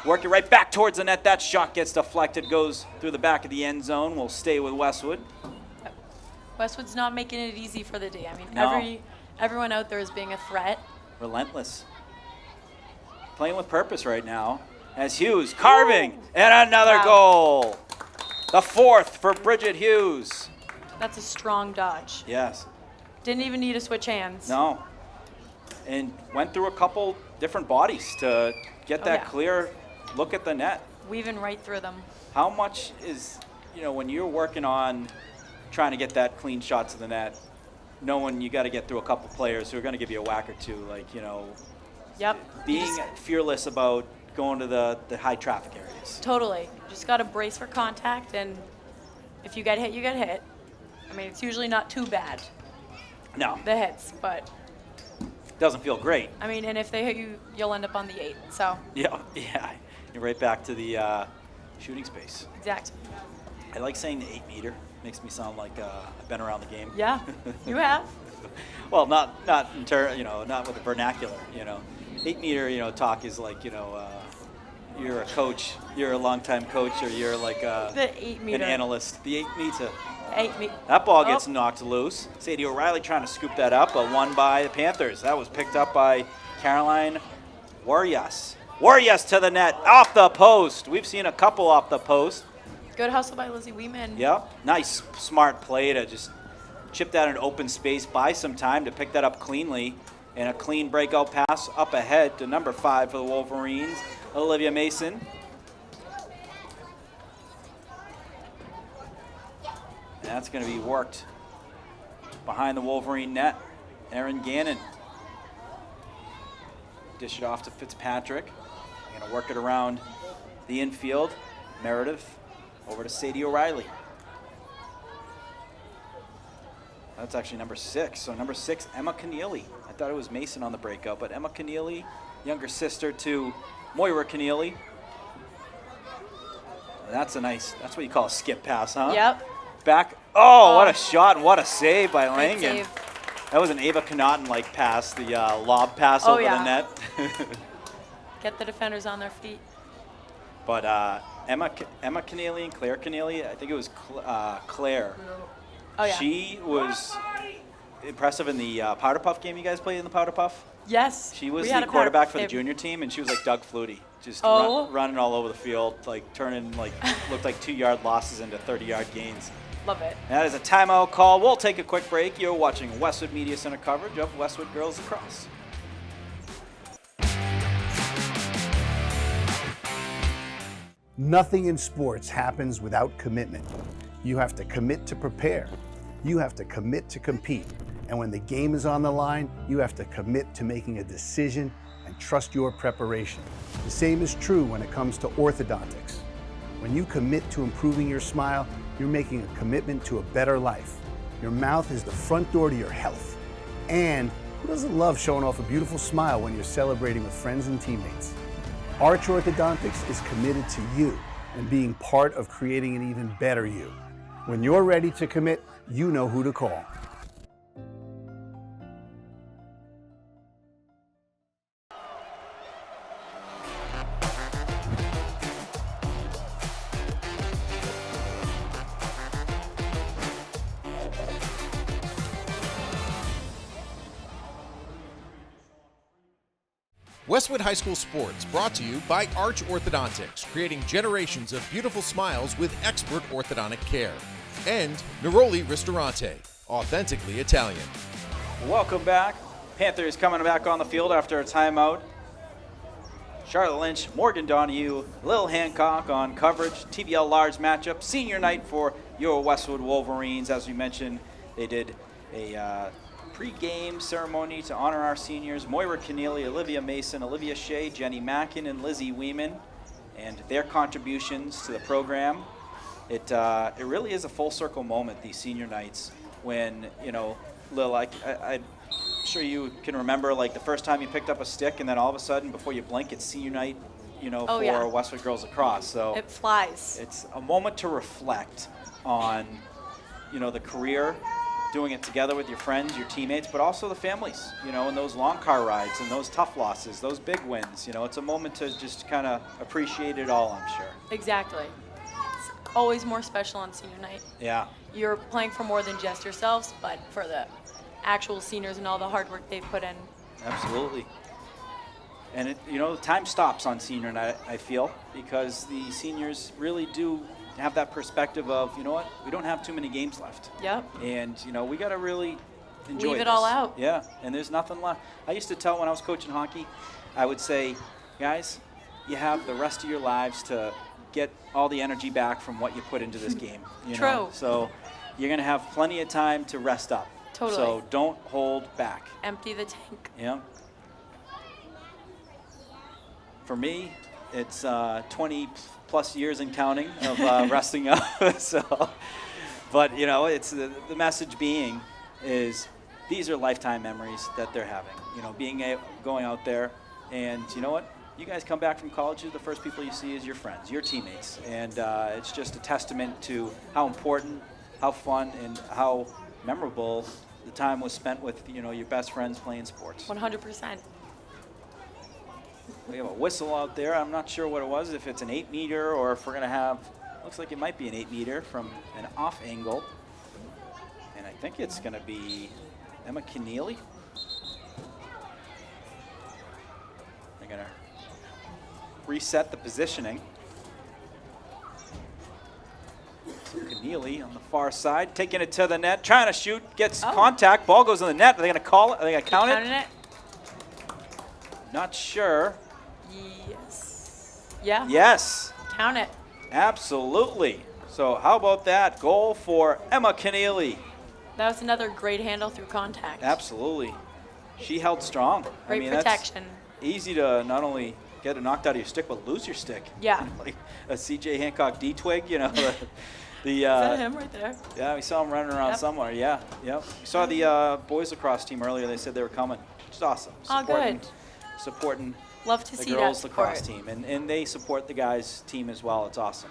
work it right back towards the net. That shot gets deflected, goes through the back of the end zone. We'll stay with Westwood. Westwood's not making it easy for the D. I mean, No. everyone out there is being a threat. Relentless. Playing with purpose right now. As Hughes carving, and another Wow. goal. The fourth for Bridget Hughes. That's a strong dodge. Yes. Didn't even need to switch hands. No. And went through a couple different bodies to get Oh, that yeah. clear look at the net. Weaving right through them. How much is, when you're working on trying to get that clean shot to the net, knowing you got to get through a couple players who are going to give you a whack or two, Yep. You being just- fearless about going to the high traffic areas. Totally. Just got to brace for contact, and if you get hit, you get hit. I mean, it's usually not too bad, No, the hits, but, doesn't feel great. I mean, and if they hit you, you'll end up on the 8. So, Yeah, you're right back to the shooting space. exactly. I like saying the 8 meter. Makes me sound like I've been around the game. Yeah, you have. Well, not not with the vernacular. 8 meter, talk is like, you're a coach, you're a longtime coach, or you're like The 8 meter. an analyst. The 8 meter. 8 meter. That ball gets knocked loose. Sadie O'Reilly trying to scoop that up, but won by the Panthers. That was picked up by Caroline Warrias. Warrias to the net, off the post. We've seen a couple off the post. Good hustle by Lizzie Weeman. Yep, nice, smart play to just chip that in open space, buy some time to pick that up cleanly, and a clean breakout pass up ahead to number 5 for the Wolverines, Olivia Mason. And that's going to be worked behind the Wolverine net. Erin Gannon. Dish it off to Fitzpatrick. They're going to work it around the infield. Meredith over to Sadie O'Reilly. That's actually number 6. So number 6, Emma Keneally. I thought it was Mason on the breakout, but Emma Keneally, younger sister to Moira Keneally. That's that's what you call a skip pass, huh? Yep. Back. Oh, what a shot and what a save by Great Langen. save. That was an Ava Connaughton-like pass, the lob pass over the net. Get the defenders on their feet. But Emma Keneally and Claire Keneally, I think it was Claire. Oh, yeah. She was impressive in the Powder Puff game you guys played in the Powder Puff. Yes. She was we had the a quarterback for the favorite. junior team, and she was like Doug Flutie, just Oh. running all over the field, like turning looked like 2-yard losses into 30-yard gains. Love it. That is a timeout call. We'll take a quick break. You're watching Westwood Media Center coverage of Westwood Girls Lacrosse. Nothing in sports happens without commitment. You have to commit to prepare. You have to commit to compete. And when the game is on the line, you have to commit to making a decision and trust your preparation. The same is true when it comes to orthodontics. When you commit to improving your smile, you're making a commitment to a better life. Your mouth is the front door to your health. And who doesn't love showing off a beautiful smile when you're celebrating with friends and teammates? Arch Orthodontics is committed to you and being part of creating an even better you. When you're ready to commit, you know who to call. Westwood High School Sports brought to you by Arch Orthodontics, creating generations of beautiful smiles with expert orthodontic care. And Neroli Ristorante, authentically Italian. Welcome back. Panthers coming back on the field after a timeout. Charlotte Lynch, Morgan Donahue, Lil Hancock on coverage. TVL large matchup, senior night for your Westwood Wolverines. As we mentioned, they did a pre-game ceremony to honor our seniors, Moira Keneally, Olivia Mason, Olivia Shea, Jenny Mackin, and Lizzie Weeman, and their contributions to the program. It really is a full circle moment, these senior nights, when, you know, Lil, I'm sure you can remember like the first time you picked up a stick and then all of a sudden before you blink it's senior night, you know, for Westwood Girls Lacrosse. So it flies. It's a moment to reflect on, you know, the career, doing it together with your friends, your teammates, but also the families, you know, and those long car rides and those tough losses, those big wins. You know, it's a moment to just kind of appreciate it all, I'm sure. Exactly. It's always more special on senior night. Yeah. You're playing for more than just yourselves, but for the actual seniors and all the hard work they've put in. Absolutely. And, it, you know, time stops on senior night, I feel, because the seniors really do have that perspective of, you know what, we don't have too many games left. Yep. And, you know, we got to really enjoy Leave it this. all out. Yeah, and there's nothing left. I used to tell when I was coaching hockey, I would say, guys, you have the rest of your lives to get all the energy back from what you put into this game. You True. know? So you're going to have plenty of time to rest up. Totally. So don't hold back. Empty the tank. Yeah. For me, it's 20 plus years and counting of resting up. So, but you know, it's the message being is these are lifetime memories that they're having. You know, going out there, and you know what? You guys come back from college, the first people you see is your friends, your teammates, and it's just a testament to how important, how fun, and how memorable the time was spent with, you know, your best friends playing sports. 100%. We have a whistle out there. I'm not sure what it was, if it's an 8-meter or if we're going to have, looks like it might be an 8-meter from an off angle. And I think it's going to be Emma Keneally. They're going to reset the positioning. So Keneally on the far side, taking it to the net, trying to shoot, gets contact, ball goes in the net. Are they going to call it? Are they going to count it? Not sure. Yes. Yeah. Yes. Count it. Absolutely. So how about that goal for Emma Keneally? That was another great handle through contact. Absolutely. She held strong. Great protection. That's easy to not only get it knocked out of your stick, but lose your stick. Yeah. Like a C.J. Hancock D-twig, you know. Is that him right there? Yeah, we saw him running around somewhere. Yeah, yep. We saw the boys lacrosse team earlier. They said they were coming. Just awesome. Good. Supporting Love to the see girls that lacrosse team, and they support the guys team as well. It's awesome.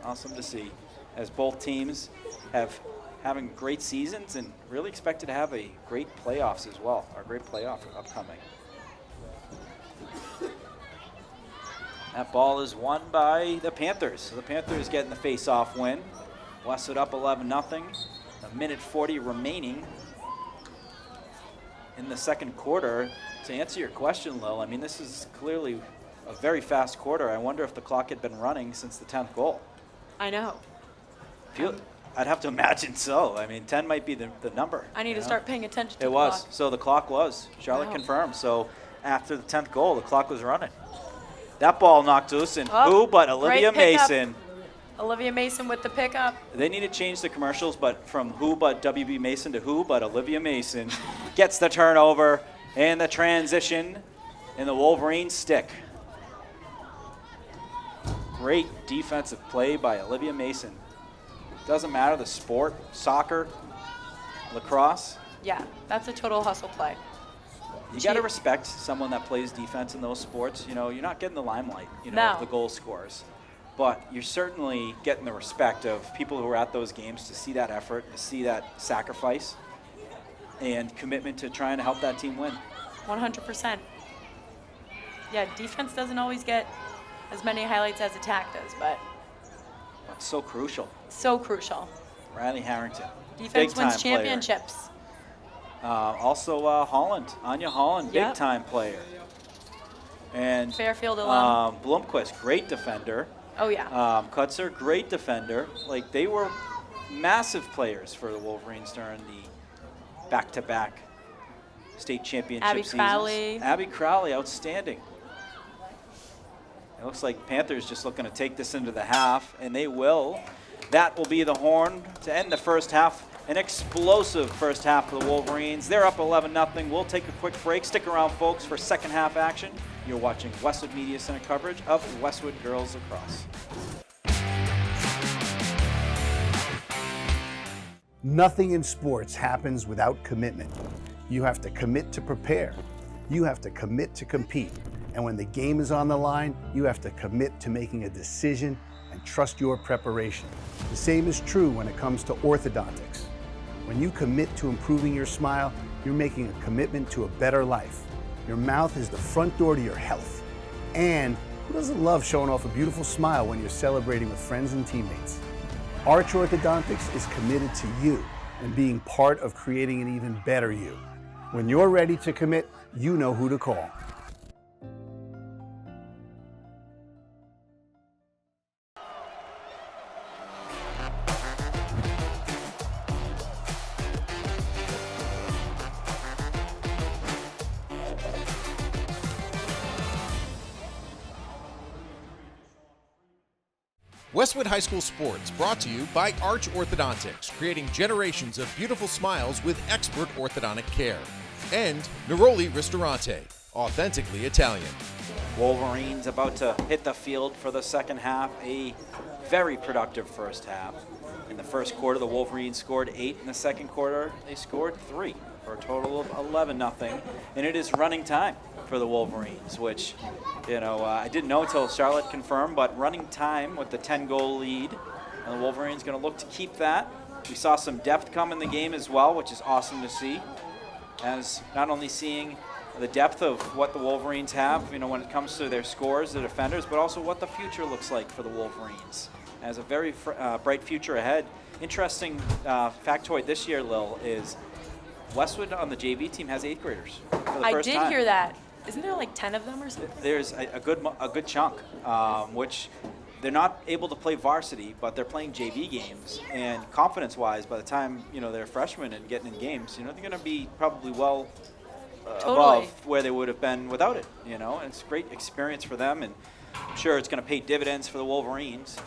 Awesome to see, as both teams having great seasons and really expected to have a great playoffs as well, or great playoff upcoming. That ball is won by the Panthers. So the Panthers getting the face-off win. Westwood up 11-0. A minute 40 remaining in the second quarter. To answer your question, Lil, I mean, this is clearly a very fast quarter. I wonder if the clock had been running since the 10th goal. I know. I'd have to imagine so. I mean, 10 might be the number. I need to start paying attention to it the was. clock. So the clock was. Charlotte confirmed. So after the 10th goal, the clock was running. That ball knocked loose, and who but Olivia Mason. Olivia Mason with the pickup. They need to change the commercials, but from who but WB Mason to who but Olivia Mason gets the turnover and the transition in the Wolverines stick. Great defensive play by Olivia Mason. Doesn't matter the sport, soccer, lacrosse. Yeah, that's a total hustle play. You got to respect someone that plays defense in those sports. You know, you're not getting the limelight, of the goal scorers. But you're certainly getting the respect of people who are at those games to see that effort, to see that sacrifice, and commitment to trying to help that team win. 100%. Yeah, defense doesn't always get as many highlights as attack does, but it's so crucial. So crucial. Riley Harrington. Defense wins championships. Also Anya Holland, big-time player. And Fairfield alum. Blomquist, great defender. Oh, yeah. Kutzer, great defender. Like, they were massive players for the Wolverines during the back-to-back state championship seasons. Abby Crowley, outstanding. It looks like Panthers just looking to take this into the half, and they will. That will be the horn to end the first half. An explosive first half for the Wolverines. They're up 11-0. We'll take a quick break. Stick around, folks, for second half action. You're watching Westwood Media Center coverage of Westwood Girls Lacrosse. Nothing in sports happens without commitment. You have to commit to prepare. You have to commit to compete. And when the game is on the line, you have to commit to making a decision and trust your preparation. The same is true when it comes to orthodontics. When you commit to improving your smile, you're making a commitment to a better life. Your mouth is the front door to your health. And who doesn't love showing off a beautiful smile when you're celebrating with friends and teammates? Arch Orthodontics is committed to you and being part of creating an even better you. When you're ready to commit, you know who to call. Westwood High School Sports brought to you by Arch Orthodontics, creating generations of beautiful smiles with expert orthodontic care. And Neroli Ristorante, authentically Italian. Wolverines about to hit the field for the second half. A very productive first half. In the first quarter, the Wolverines scored 8. In the second quarter, they scored 3 for a total of 11-0. And it is running time for the Wolverines, which, I didn't know until Charlotte confirmed, but running time with the 10-goal lead. And the Wolverines going to look to keep that. We saw some depth come in the game as well, which is awesome to see. As not only seeing the depth of what the Wolverines have, when it comes to their scores, the defenders, but also what the future looks like for the Wolverines. Has a very bright future ahead. Interesting factoid this year, Lil, is Westwood on the JV team has 8th graders for the first time. I did hear that. Isn't there like 10 of them or something? There's a good chunk, which they're not able to play varsity, but they're playing JV games. And confidence-wise, by the time they're freshmen and getting in games, they're going to be probably well above where they would have been without it. And it's a great experience for them, and I'm sure it's going to pay dividends for the Wolverines.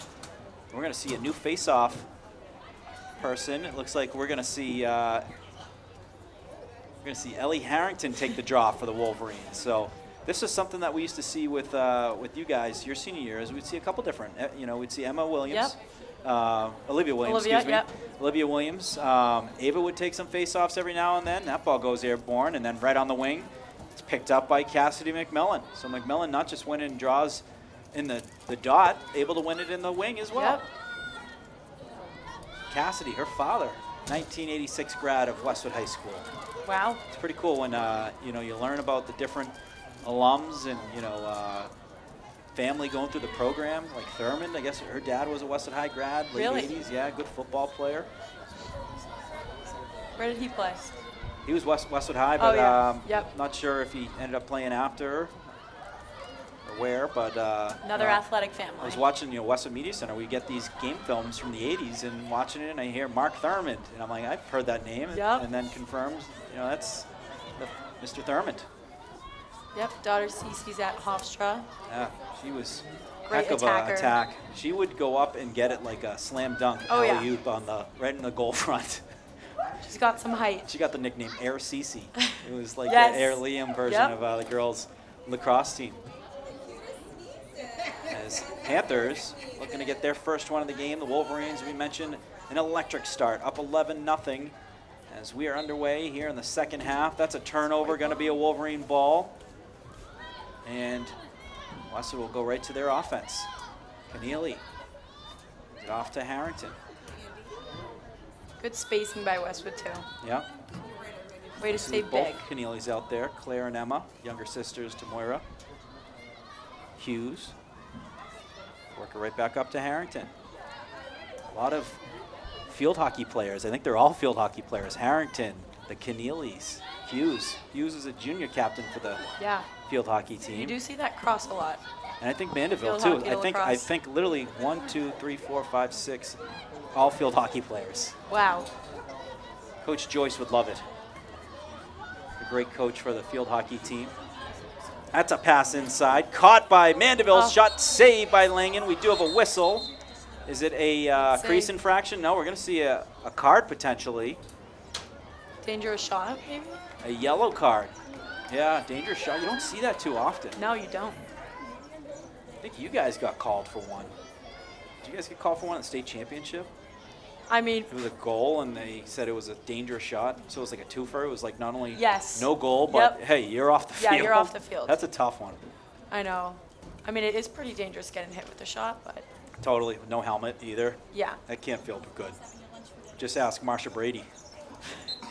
We're going to see a new face-off person. It looks like we're going to see Ellie Harrington take the draw for the Wolverines. So this is something that we used to see with you guys your senior years. We'd see a couple different. We'd see Emma Williams, Olivia Williams. Olivia Williams. Ava would take some face-offs every now and then. That ball goes airborne, and then right on the wing, it's picked up by Cassidy McMillan. So McMillan not just winning draws in the dot, able to win it in the wing as well. Yep. Cassidy, her father, 1986 grad of Westwood High School. Wow. It's pretty cool when you learn about the different alums and family going through the program. Like Thurmond, I guess her dad was a Westwood High grad, late Really? 80s. Yeah, good football player. Where did he play? He was Westwood High, but Yep. not sure if he ended up playing after or where. But Another athletic family. I was watching, Westwood Media Center. We get these game films from the 80s and watching it, and I hear Mark Thurmond. And I'm like, I've heard that name. Yep. And then confirms, that's Mr. Thurmond. Yep, daughter Cece's at Hofstra. Yeah, she was Great heck of attacker. a attack. She would go up and get it like a slam dunk alley-oop on right in the goal front. She's got some height. She got the nickname Air Cece. It was like Yes. the Air Liam version Yep. of the girls' lacrosse team. As Panthers looking to get their first one of the game, the Wolverines, we mentioned, an electric start, up 11-0 as we are underway here in the second half. That's a turnover, going to be a Wolverine ball. And Westwood will go right to their offense. Keneally gives it off to Harrington. Good spacing by Westwood, too. Yeah. Way to stay Both big. Keneally's out there, Claire and Emma, younger sisters to Moira. Hughes. Work it right back up to Harrington. A lot of field hockey players. I think they're all field hockey players. Harrington, the Keneallys, Hughes. Hughes is a junior captain for the field hockey team. You do see that cross a lot. And I think Mandeville Field too. hockey to I lacrosse. think literally 1, 2, 3, 4, 5, 6, all field hockey players. Wow. Coach Joyce would love it. A great coach for the field hockey team. That's a pass inside, caught by Mandeville, shot saved by Langen. We do have a whistle. Is it a crease infraction? No, we're going to see a card potentially. Dangerous shot, maybe? A yellow card. Yeah, dangerous shot. You don't see that too often. No, you don't. I think you guys got called for one. Did you guys get called for one at the state championship? I mean, It was a goal, and they said it was a dangerous shot, so it was like a twofer. It was like not only Yes. no goal, but hey, you're off the field. Yeah, you're off the field. That's a tough one. I know. I mean, it is pretty dangerous getting hit with the shot, but Totally. No helmet either. yeah. That can't feel good. Just ask Marsha Brady.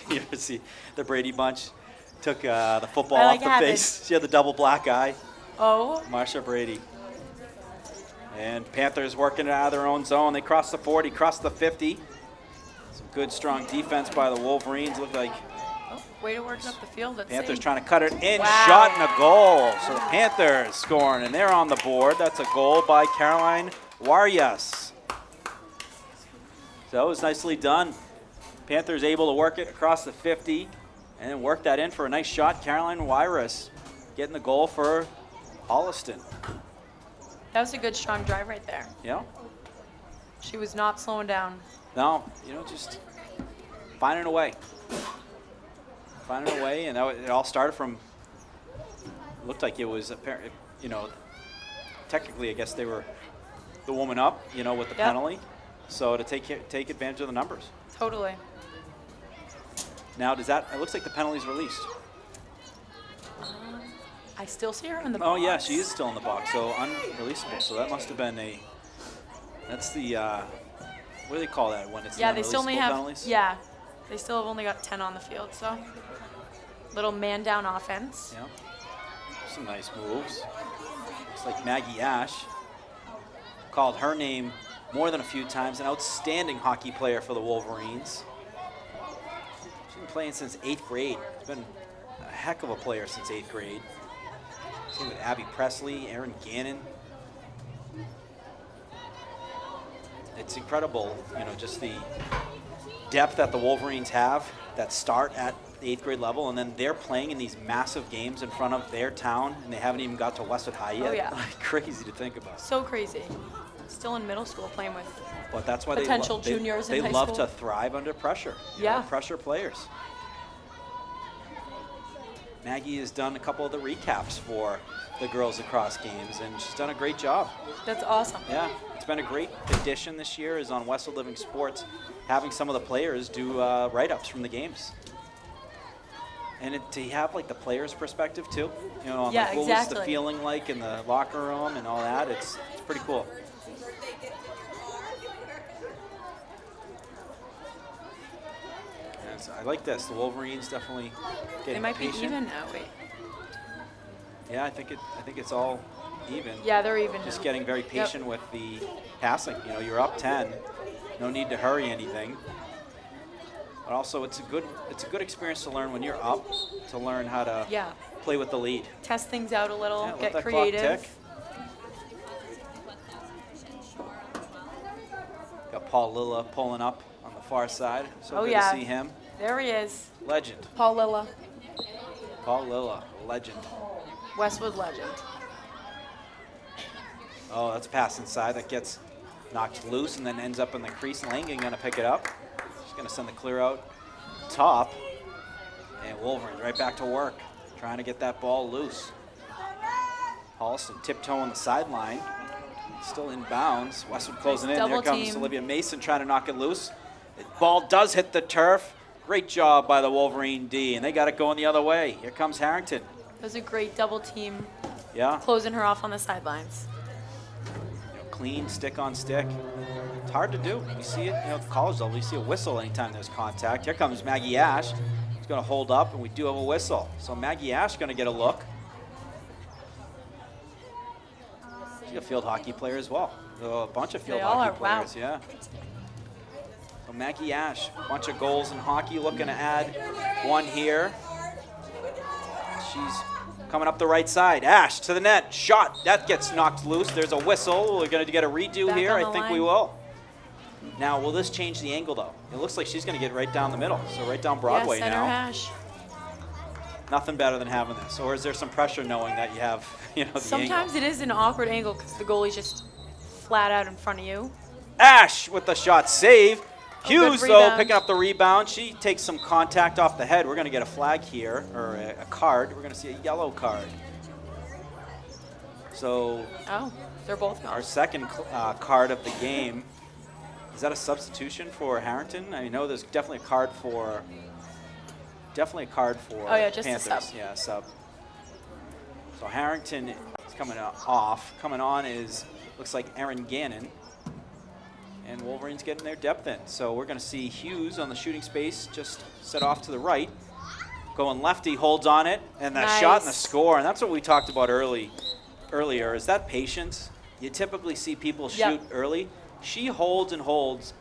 You ever see the Brady bunch took the football I off like the having- face? She had the double black eye. Oh, Marsha Brady. And Panthers working it out of their own zone. They cross the 40, cross the 50. Some good, strong defense by the Wolverines. Look like way to work up the field. Let's Panthers see. trying to cut it in. Wow. Shot and a goal. So the Panthers scoring, and they're on the board. That's a goal by Caroline Warias. So that was nicely done. Panthers able to work it across the 50 and then work that in for a nice shot. Caroline Warias getting the goal for Holliston. That was a good, strong drive right there. Yeah. She was not slowing down. No, just finding a way. Finding a way, and it all started from, looked like it was apparent, technically I guess they were the woman up, with the penalty. So to take advantage of the numbers. Totally. Now, it looks like the penalty's released. I still see her in the box. Oh yeah, she is still in the box, so unreleasable. So that must have been that's the, what do they call that when it's Yeah, they still only have. penalties? Yeah, they still have only got 10 on the field. So Little man down offense. Yeah. Some nice moves. Looks like Maggie Ash called her name more than a few times. An outstanding hockey player for the Wolverines. She's been playing since 8th grade. She's been a heck of a player since 8th grade. Same with Abby Presley, Erin Gannon. It's incredible, just the depth that the Wolverines have that start at the 8th grade level, and then they're playing in these massive games in front of their town, and they haven't even got to Westwood High yet. Oh, yeah. Like, crazy to think about. So crazy. Still in middle school playing with But that's why potential juniors in high they love school. to thrive under pressure. Yeah. Pressure players. Maggie has done a couple of the recaps for the girls lacrosse games, and she's done a great job. That's awesome. Yeah, it's been a great addition this year is on Westwood Living Sports, having some of the players do write-ups from the games. And to have like the players' perspective too, on Yeah, like, what was exactly. the feeling like in the locker room and all that, it's pretty cool. And so I like this. The Wolverines definitely They getting might patient. be even now. Wait. Yeah, I think it's all even. Yeah, they're even Just now. getting very patient with the passing. You're up 10. No need to hurry anything. But also, it's a good experience to learn when you're up, to learn how to Yeah. play with the lead. Test things out a little, Yeah, let get that clock creative. tick. Got Paul Lilla pulling up on the far side. So Oh, good yeah. to see him. There he is. Legend. Paul Lilla, Paul Lilla, legend. Westwood legend. Oh, that's a pass inside that gets knocked loose and then ends up in the crease. Langan gonna pick it up. She's gonna send the clear out top. And Wolverine right back to work, trying to get that ball loose. Holliston tiptoeing the sideline. Still in bounds. Westwood closing in. There double comes team. Olivia Mason trying to knock it loose. The ball does hit the turf. Great job by the Wolverine D, and they got it going the other way. Here comes Harrington. It was a great double team, Yeah. closing her off on the sidelines. Clean stick on stick. It's hard to do. You see it, at the college level, you see a whistle anytime there's contact. Here comes Maggie Ash. She's going to hold up, and we do have a whistle. So Maggie Ash going to get a look. She's a field hockey player as well. A bunch of field They all hockey are, wow. players, yeah. So Maggie Ash, a bunch of goals in hockey, looking to add one here. She's coming up the right side. Ash to the net. Shot. That gets knocked loose. There's a whistle. We're going to get a redo Back here. on I the think we line. will. Now, will this change the angle, though? It looks like she's going to get right down the middle. So right down Broadway yeah, center now. hash. Nothing better than having this. Or is there some pressure knowing that you have, the Sometimes angle? it is an awkward angle because the goalie's just flat out in front of you. Ash with the shot save. Hughes, though, rebound. picking up the rebound. She takes some contact off the head. We're going to get a flag here, or a card. We're going to see a yellow card. So Oh, they're both our gone. second card of the game. Is that a substitution for Harrington? I know there's definitely a card for Oh, yeah, just a Panthers. sub. Yeah, sub. So Harrington is coming off. Coming on looks like Erin Gannon. And Wolverine's getting their depth in. So we're going to see Hughes on the shooting space just set off to the right. Going lefty, holds on it, and that shot and the Nice. score. And that's what we talked about earlier, is that patience. You typically see people shoot Yep. early. She holds,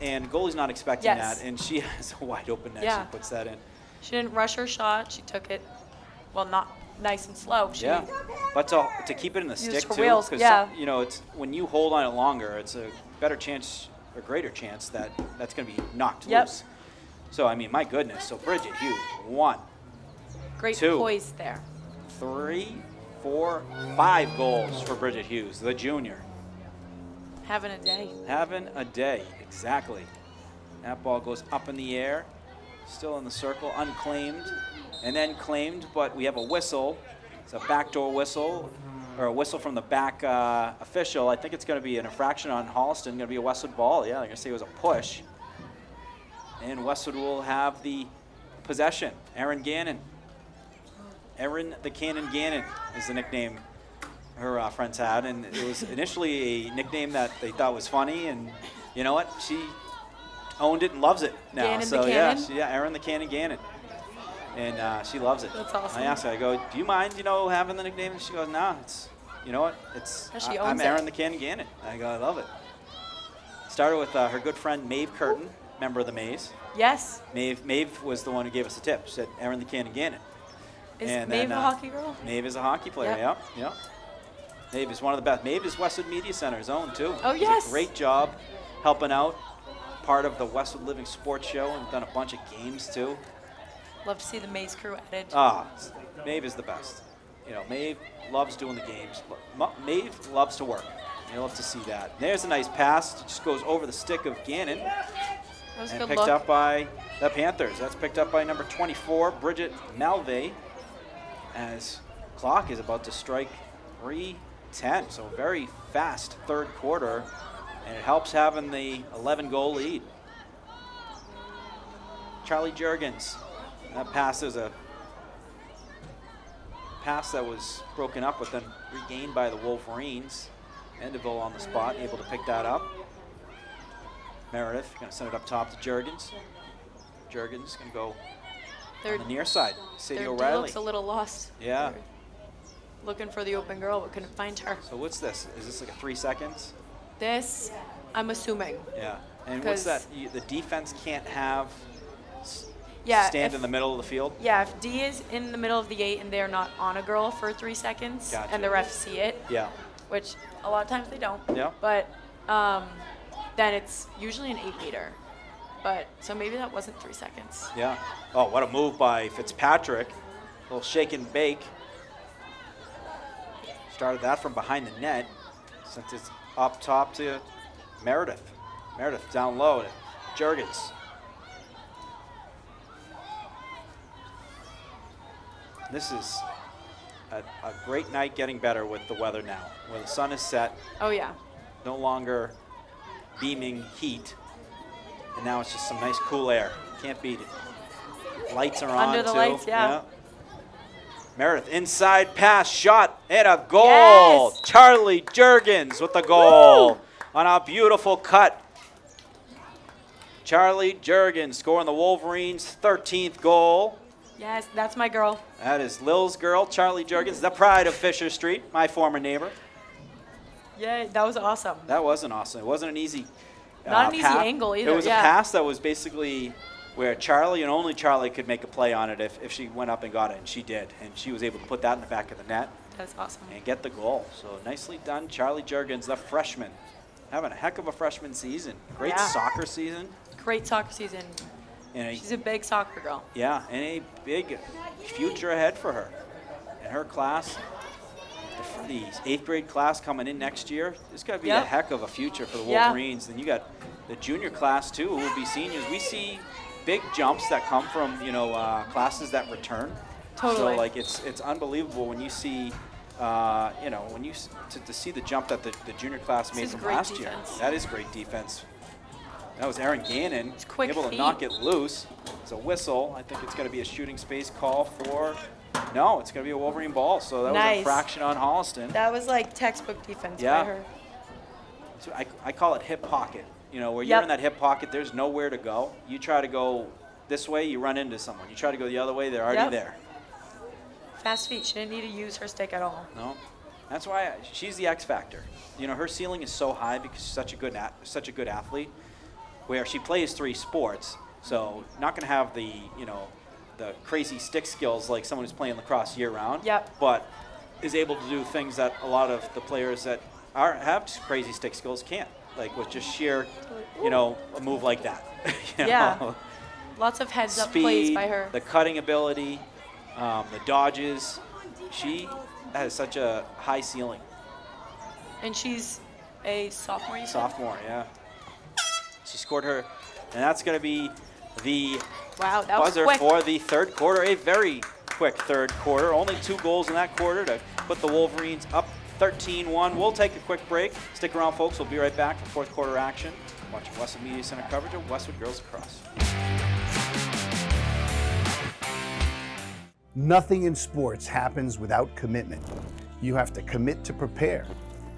and goalie's not expecting Yes. that. And she has a wide open net. Yeah. She puts that in. She didn't rush her shot. She took it, well, not nice and slow. She, Yeah, but to keep it in the Used stick her too, wheels, yeah. it's when you hold on it longer, it's a better chance or greater chance that that's going to be knocked Yep. loose. So I mean, my goodness. So Bridget Hughes, 1, Great Two. poise there. 3, 4, 5 goals for Bridget Hughes, the junior. Having a day. Having a day, exactly. That ball goes up in the air, still in the circle, unclaimed, and then claimed, but we have a whistle. It's a backdoor whistle, or a whistle from the back official. I think it's going to be an infraction on Holliston, going to be a Westwood ball. Yeah, they're going to say it was a push. And Westwood will have the possession. Erin Gannon. Erin the Cannon Gannon is the nickname her friends had, and it was initially a nickname that they thought was funny, and you know what? She owned it and loves it now. Gannon the so yeah, Cannon? Erin the Cannon Gannon. and she loves it. That's awesome. I asked her, I go, do you mind, having the nickname? And she goes, no, it's, you know what? She I'm owns Aaron it. the Cannon Gannon. I go, I love it. Started with her good friend Maeve Curtin, member of the Maze. Yes. Maeve was the one who gave us the tip. She said, Aaron the Cannon Gannon. Is And Maeve then, a hockey girl? Maeve is a hockey player, Yep. yeah. Maeve is one of the best. Maeve is Westwood Media Center's own, too. Oh, Does yes. a great job helping out. Part of the Westwood Living Sports Show and done a bunch of games, too. Love to see the Maze crew added. Maeve is the best. Maeve loves doing the games. Maeve loves to work. You love to see that. There's a nice pass. It just goes over the stick of Gannon That was a and good picked look. up by the Panthers. That's picked up by number 24, Bridget Malvey, as clock is about to strike 3:10. So very fast third quarter, and it helps having the 11-goal lead. Charlie Juergens. That pass is a pass that was broken up, but then regained by the Wolverines. Endeville on the spot, able to pick that up. Meredith going to send it up top to Juergens. Juergens going to go on the near side. Sadie Their O'Reilly. looks a little lost. Yeah. They're looking for the open girl, but couldn't find her. So what's this? Is this like a 3 seconds? This, I'm assuming. Yeah. And what's 'Cause- that? The defense can't have Yeah. stand if- in the middle of the field? Yeah, if D is in the middle of the 8 and they're not on a girl for 3 seconds, Gotcha. and the refs see it, Yeah. which a lot of times they don't. Yeah. But then it's usually an 8-meter. But so maybe that wasn't 3 seconds. Yeah. Oh, what a move by Fitzpatrick. A little shake and bake. Started that from behind the net. Sent it up top to Meredith. Meredith down low to Juergens. This is a great night, getting better with the weather now, where the sun is set, Oh, yeah. no longer beaming heat, and now it's just some nice cool air. Can't beat it. Lights are on Under the too. lights, yeah. Meredith, inside pass, shot, and a goal. Yes. Charlie Juergens with the goal on a beautiful cut. Charlie Juergens scoring the Wolverines' 13th goal. Yes, that's my girl. That is Lil's girl, Charlie Juergens, the pride of Fisher Street, my former neighbor. Yeah, that was awesome. That wasn't awesome. It wasn't an easy Not an easy pass. angle either, It was yeah. a pass that was basically where Charlie and only Charlie could make a play on it if she went up and got it, and she did. And she was able to put that in the back of the net That's awesome. and get the goal. So nicely done, Charlie Juergens, the freshman. Having a heck of a freshman season. Great Yeah. soccer season. Great soccer season. And She's a big soccer girl. yeah, and a big future ahead for her. And her class, the 8th grade class coming in next year, there's got to be a Yep. heck of a future for the Yeah. Wolverines. Then you got the junior class too, who will be seniors. We see big jumps that come from classes that return. Totally. So like it's unbelievable when you see to see the jump that the junior class made is from great last defense. year. That is great defense. That was Aaron Gannon, quick able to feet. knock it loose. It's a whistle. I think it's going to be a shooting space call for. No, it's going to be a Wolverine ball. So that was a Nice. fraction on Holliston. That was like textbook defense Yeah. by her. So I call it hip pocket. Where you're Yep. in that hip pocket, there's nowhere to go. You try to go this way, you run into someone. You try to go the other way, they're already Yep. there. Fast feet. She didn't need to use her stick at all. No, that's why she's the X factor. Her ceiling is so high because she's such a good athlete. Where she plays 3 sports, so not going to have the crazy stick skills like someone who's playing lacrosse year round. Yep. But is able to do things that a lot of the players that have crazy stick skills can't, like with just sheer, a move like that. Yeah. Lots of heads-up plays Speed, by her. the cutting ability, the dodges. She has such a high ceiling. And she's a sophomore, you said? Sophomore, yeah. She scored her, and that's going to be the Wow, that was buzzer quick. for the third quarter. A very quick third quarter. Only 2 goals in that quarter to put the Wolverines up 13-1. We'll take a quick break. Stick around, folks. We'll be right back for fourth quarter action. Watching Westwood Media Center coverage of Westwood Girls Lacrosse. Nothing in sports happens without commitment. You have to commit to prepare.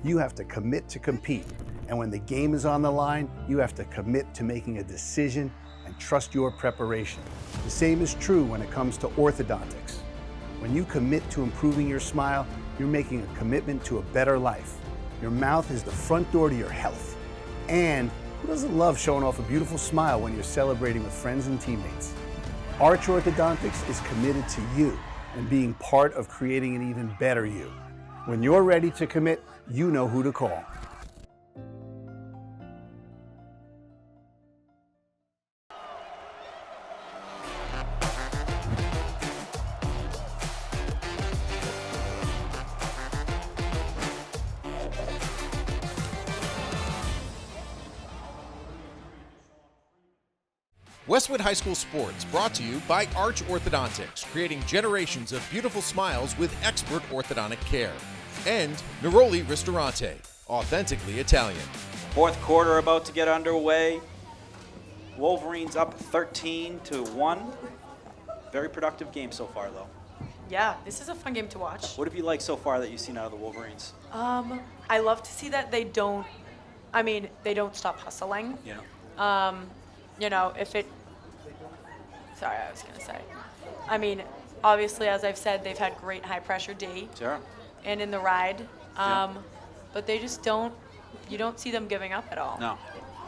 You have to commit to compete. And when the game is on the line, you have to commit to making a decision and trust your preparation. The same is true when it comes to orthodontics. When you commit to improving your smile, you're making a commitment to a better life. Your mouth is the front door to your health. And who doesn't love showing off a beautiful smile when you're celebrating with friends and teammates? Arch Orthodontics is committed to you and being part of creating an even better you. When you're ready to commit, you know who to call. Westwood High School Sports brought to you by Arch Orthodontics, creating generations of beautiful smiles with expert orthodontic care. And Neroli Ristorante, authentically Italian. Fourth quarter about to get underway. Wolverines up 13-1. Very productive game so far, though. Yeah, this is a fun game to watch. What have you liked so far that you've seen out of the Wolverines? I love to see that they don't stop hustling. Yeah. You know, obviously, as I've said, they've had great high pressure D. Sure. And in the ride. But they just you don't see them giving up at all. No.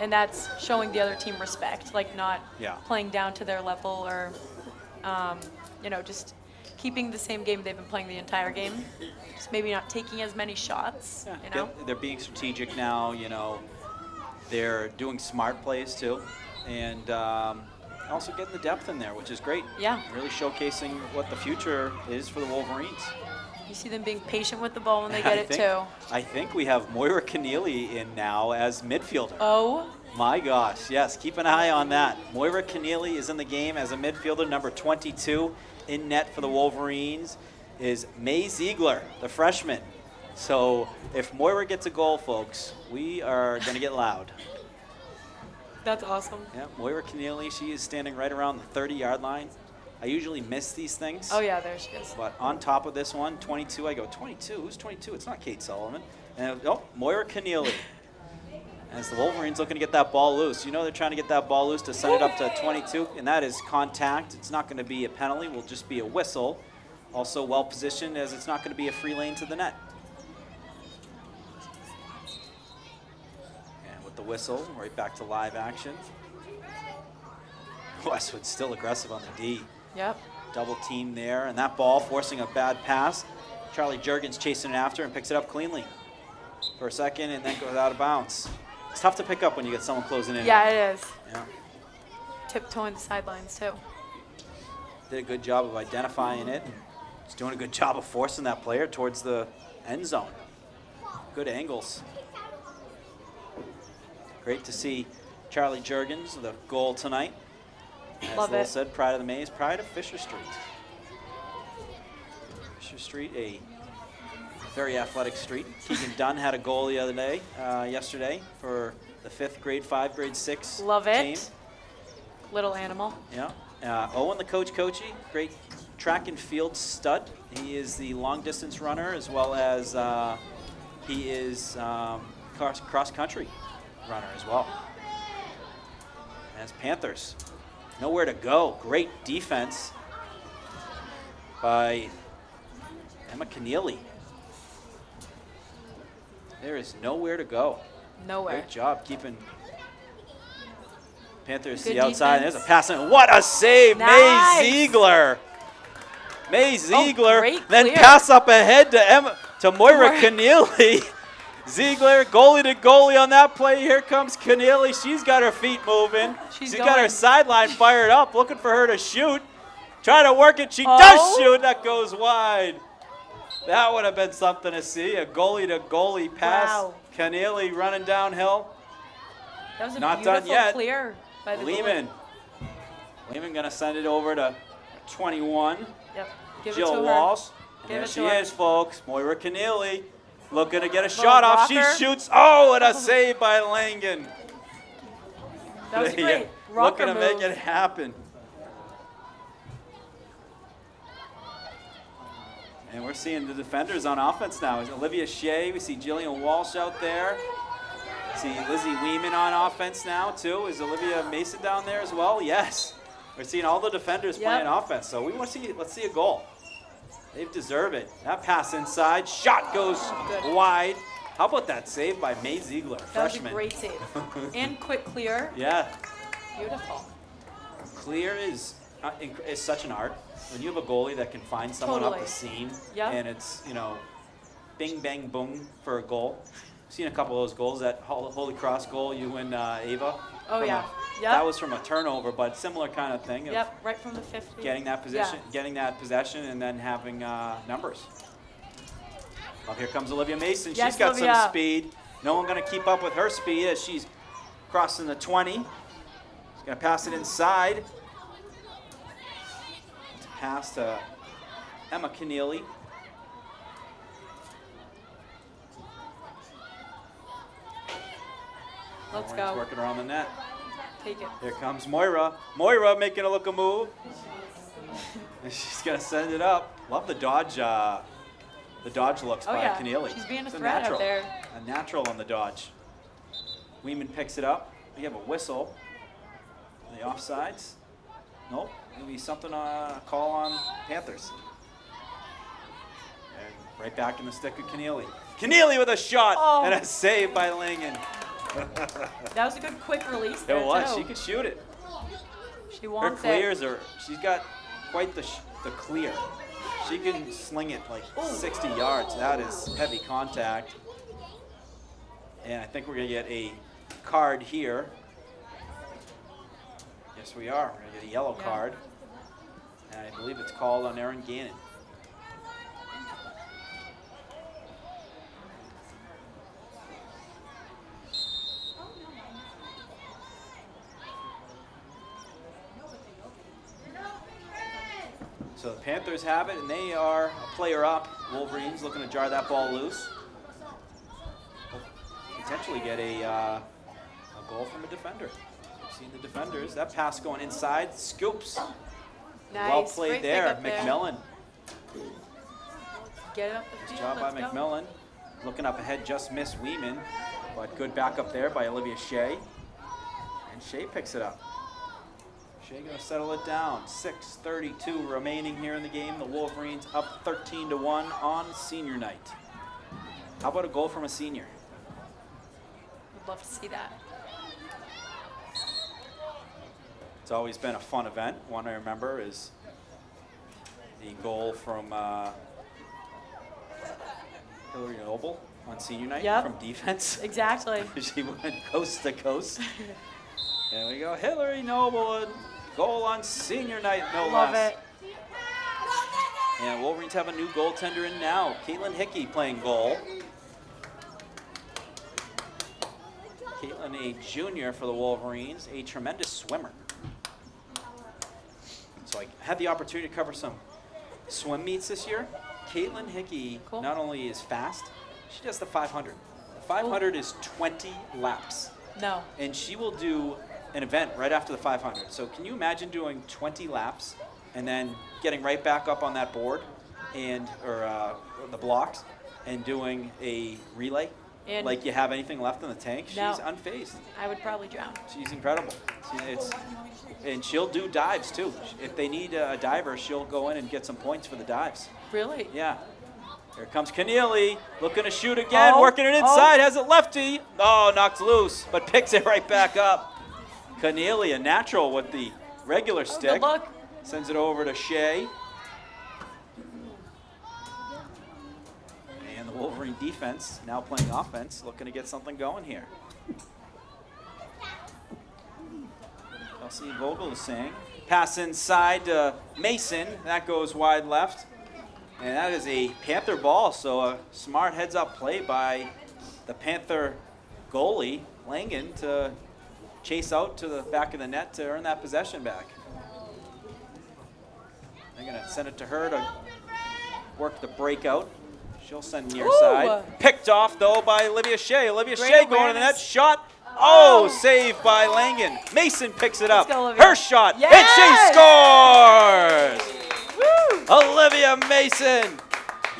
And that's showing the other team respect, like not Yeah. playing down to their level or, just keeping the same game they've been playing the entire game. Just maybe not taking as many shots, They're being strategic now, They're doing smart plays, too. And also getting the depth in there, which is great. Yeah. Really showcasing what the future is for the Wolverines. You see them being patient with the ball when they get it, too. I think we have Moira Keneally in now as midfielder. Oh. My gosh, yes, keep an eye on that. Moira Keneally is in the game as a midfielder, number 22. In net for the Wolverines is May Ziegler, the freshman. So if Moira gets a goal, folks, we are going to get loud. That's awesome. Yeah, Moira Keneally, she is standing right around the 30-yard line. I usually miss these things. Oh, yeah, there she is. But on top of this one, 22, I go, 22? Who's 22? It's not Kate Sullivan. And, Moira Keneally. As the Wolverines looking to get that ball loose. They're trying to get that ball loose to send it up to 22, and that is contact. It's not going to be a penalty. It will just be a whistle. Also well positioned, as it's not going to be a free lane to the net. And with the whistle, right back to live action. Westwood still aggressive on the D. Yep. Double team there, and that ball forcing a bad pass. Charlie Juergens chasing it after and picks it up cleanly for a second, and then goes out of bounds. It's tough to pick up when you get someone closing in. Yeah, it is. Yeah. Tiptoeing the sidelines, too. Did a good job of identifying it. He's doing a good job of forcing that player towards the end zone. Good angles. Great to see Charlie Juergens, the goal tonight. As Love Lil it. said, pride of the Maze, pride of Fisher Street. Fisher Street, a very athletic street. Keegan Dunn had a goal the other day, yesterday, for the 5th grade 5, grade 6 Love team. it. Little animal. Yeah. Owen, the coachy, great track and field stud. He is the long distance runner, as well as he is cross country runner as well. As Panthers, nowhere to go. Great defense by Emma Keneally. There is nowhere to go. Nowhere. Great job keeping Panthers to Good the outside. defense. There's a pass in. What a save, Nice. May Ziegler. May Ziegler, great then clear. pass up ahead to Moira Keneally. Ziegler, goalie to goalie on that play. Here comes Keneally. She's got her feet moving. She's got her going. sideline fired up, looking for her to shoot. Trying to work it. She does shoot. That goes wide. That would have been something to see. A goalie to goalie pass. Wow. Keneally running downhill. That was a Not done beautiful yet. clear by the Lehman. Lehman going to send it over to 21. Yep. Give Jill it to Walsh. her. And Give there it she to her. is, folks. Moira Keneally looking to get a shot off. She rocker. shoots. Oh, and a save by Langen. That was great. Rocker Looking to make move. it happen. And we're seeing the defenders on offense now. Olivia Shea. We see Jillian Walsh out there. See Lizzie Weeman on offense now, too. Is Olivia Mason down there as well? Yes. We're seeing all the defenders playing offense, so we want to see. Let's see a goal. They deserve it. That pass inside, shot goes wide. How about that save by May Ziegler, freshman? That was a great save. And quick clear. Yeah. Beautiful. Clear is such an art. When you have a goalie that can find someone up the seam, and it's, bing, bang, boom for a goal. I've seen a couple of those goals. That Holy Cross goal, you and Ava. Oh, yeah. That was from a turnover, but similar kind of thing. Right from the 50. Getting that position, getting that possession, and then having numbers. Well, here comes Olivia Mason. Yes, She's got Olivia. some speed. No one going to keep up with her speed as she's crossing the 20. She's going to pass it inside. Pass to Emma Keneally. Let's Warren's go. working around the net. Take it. Here comes Moira. Moira making a look a move. And she's going to send it up. Love the dodge looks by Keneally. She's being a It's threat natural. out there. A natural on the dodge. Weeman picks it up. We have a whistle. The offsides. Nope. Maybe something a call on Panthers. And right back in the stick of Keneally. Keneally with a shot and a save by Langen. That was a good quick release there, It was. too. She could shoot it. She Her wants clears are. She's got quite the clear. She can sling it like 60 yards. That is heavy contact. And I think we're going to get a card here. Yes, we are. We're going to get a yellow card. And I believe it's called on Erin Gannon. So the Panthers have it, and they are a player up. Wolverines looking to jar that ball loose. Potentially get a goal from a defender. You've seen the defenders. That pass going inside. Scoops. Nice. Well played Great there. pickup there. McMillan. Get it up the field. Job by Let's go. McMillan. Looking up ahead, just missed Weeman. But good backup there by Olivia Shea. And Shea picks it up. Shea going to settle it down. 6:32 remaining here in the game. The Wolverines up 13-1 on senior night. How about a goal from a senior? Would love to see that. It's always been a fun event. One I remember is the goal from Hillary Noble on senior night from defense. Exactly. She went coast to coast. There we go. Hillary Noble, a goal on senior night, no Love less. it. And Wolverines have a new goaltender in now. Caitlin Hickey playing goal. Caitlin, a junior for the Wolverines, a tremendous swimmer. So I had the opportunity to cover some swim meets this year. Caitlin Hickey not only is fast, she does the 500. The 500 is 20 laps. No. And she will do an event right after the 500. So can you imagine doing 20 laps and then getting right back up on that board or the blocks and doing a relay? And like you have anything left in the tank? No. She's unfazed. I would probably drown. She's incredible. And she'll do dives too. If they need a diver, she'll go in and get some points for the dives. Really? Yeah. Here comes Keneally, looking to shoot again, working it inside, has it lefty. Oh, knocked loose, but picks it right back up. Keneally, a natural with the regular stick. Good luck. Sends it over to Shea. And the Wolverine defense, now playing offense, looking to get something going here. Chelsea Vogel is saying. Pass inside to Mason. That goes wide left. And that is a Panther ball, so a smart heads-up play by the Panther goalie, Langen, to chase out to the back of the net to earn that possession back. They're going to send it to her to work the breakout. She'll send near side. Picked off, though, by Olivia Shea. Olivia Shea going to the net. Shot. Oh, saved by Langen. Mason picks it up. Go, her shot. Yes! And she scores! Olivia Mason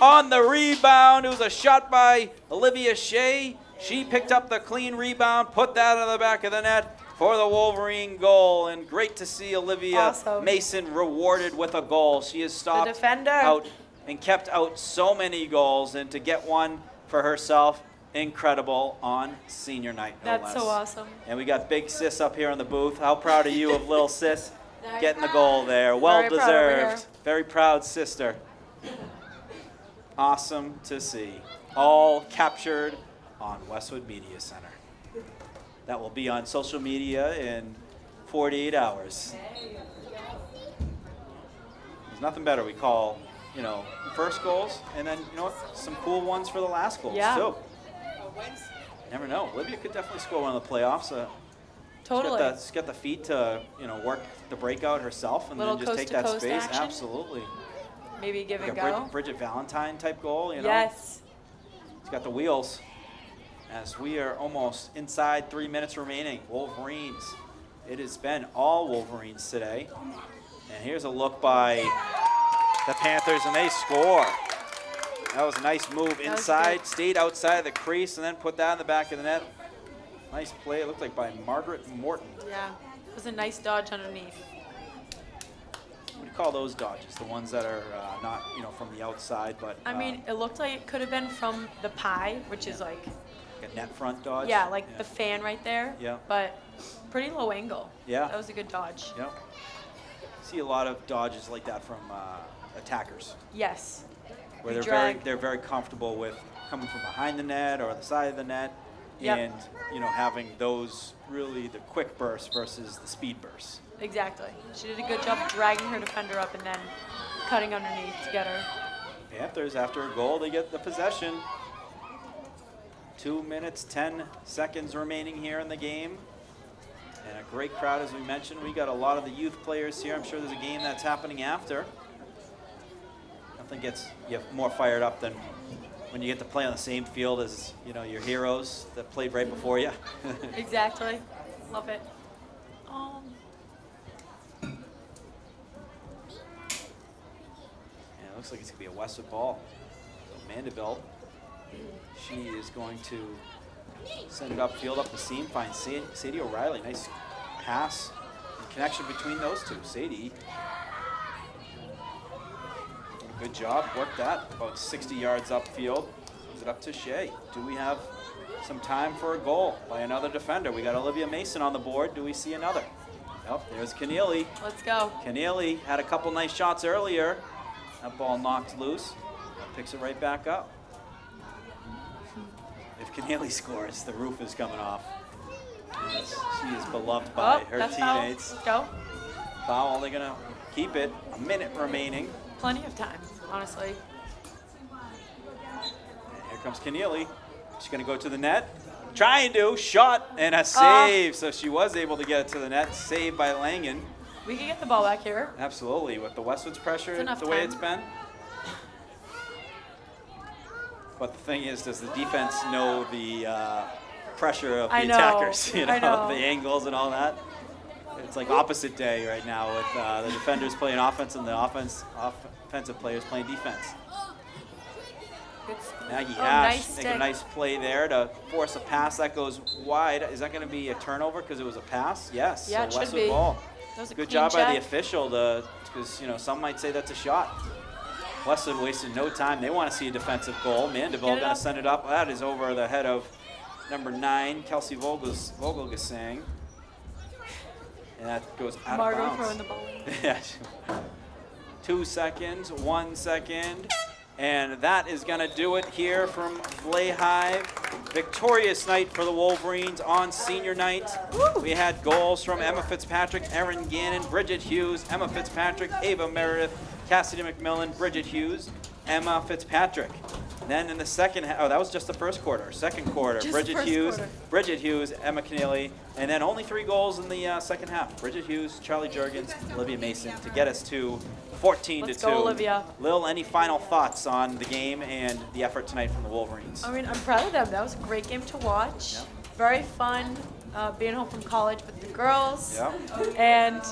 on the rebound. It was a shot by Olivia Shea, She picked up the clean rebound, put that on the back of the net for the Wolverine goal. And great to see Olivia Mason rewarded with a goal. She has stopped out and kept out so many goals. And to get one for herself, incredible on senior night. No That's less. so awesome. And we got big sis up here in the booth. How proud are you of little sis getting the goal there? Well Very proud over deserved. here. Very proud sister. Awesome to see. All captured on Westwood Media Center. That will be on social media in 48 hours. There's nothing better. We call, first goals, and then, some cool ones for the last goals, too. Never know. Olivia could definitely score one of the playoffs. Totally. She's got the feet to, work the breakout herself and then just take that space. Action. Absolutely. Maybe give it a Like a go. Bridget Valentine type goal, Yes. She's got the wheels. As we are almost inside 3 minutes remaining. Wolverines. It has been all Wolverines today. And here's a look by the Panthers, and they score. That was a nice move inside, stayed outside the crease, and then put that in the back of the net. Nice play. It looked like by Margaret Morton. Yeah. It was a nice dodge underneath. What do you call those dodges? The ones that are not, from the outside, but... I mean, it looked like it could have been from the pie, which is like... a net front dodge? Yeah, the fan right there. Yeah. But pretty low angle. Yeah. That was a good dodge. Yeah. See a lot of dodges like that from attackers. Yes. Where they're very comfortable with coming from behind the net or the side of the net, and having those really the quick bursts versus the speed bursts. Exactly. She did a good job dragging her defender up and then cutting underneath to get her. Panthers, after a goal, they get the possession. 2 minutes, 10 seconds remaining here in the game. And a great crowd, as we mentioned. We got a lot of the youth players here. I'm sure there's a game that's happening after. Nothing gets you more fired up than when you get to play on the same field as your heroes that played right before you. Exactly. Love it. Yeah, it looks like it's going to be a Westwood ball. So Mandeville, she is going to send it upfield up the seam, find Sadie O'Reilly. Nice pass and connection between those two. Sadie, good job, worked that. About 60 yards upfield. Sends it up to Shea. Do we have some time for a goal by another defender? We got Olivia Mason on the board. Do we see another? Nope, there's Keneally. Let's go. Keneally had a couple nice shots earlier. That ball knocked loose. Picks it right back up. If Keneally scores, the roof is coming off. Yes, she is beloved by her teammates. Go. Foul, they're going to keep it. A minute remaining. Plenty of time, honestly. And here comes Keneally. She's going to go to the net. Trying to, shot, and a save. So she was able to get it to the net. Saved by Langen. We can get the ball back here. Absolutely, with the Westwood's pressure the way it's been. But the thing is, does the defense know the pressure of the attackers? The angles and all that. It's like opposite day right now with the defenders playing offense and the offensive players playing defense. Maggie Ash make a nice play there to force a pass that goes wide. Is that going to be a turnover because it was a pass? Yes. Yeah, so it should be. Ball. That was a good clean job by check. the official because some might say that's a shot. Westwood wasted no time. They want to see a defensive goal. Mandeville going to send it up. That is over the head of number 9, Kelsey Vogelgesang. And that goes out Margot of bounds. throwing the ball. Yeah. 2 seconds, 1 second. And that is going to do it here from Flay Hive. Victorious night for the Wolverines on senior night. Woo! We had goals from Emma Fitzpatrick, Erin Gannon, Bridget Hughes, Emma Fitzpatrick, Ava Meredith, Cassidy McMillan, Bridget Hughes, Emma Fitzpatrick. Then in the second half, that was just the first quarter. Second quarter, Bridget Hughes, Emma Keneally, and then only 3 goals in the second half. Bridget Hughes, Charlie Juergens, Olivia Mason to get us to 14-2. Let's go, Olivia. Lil, any final thoughts on the game and the effort tonight from the Wolverines? I mean, I'm proud of them. That was a great game to watch. Yep. Very fun being home from college with the girls. Yep. And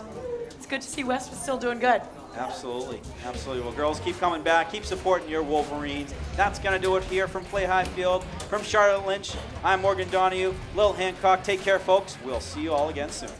it's good to see Westwood still doing good. Absolutely, absolutely. Well, girls, keep coming back. Keep supporting your Wolverines. That's going to do it here from Play High Field. From Charlotte Lynch, I'm Morgan Donahue, Lil Hancock. Take care, folks. We'll see you all again soon.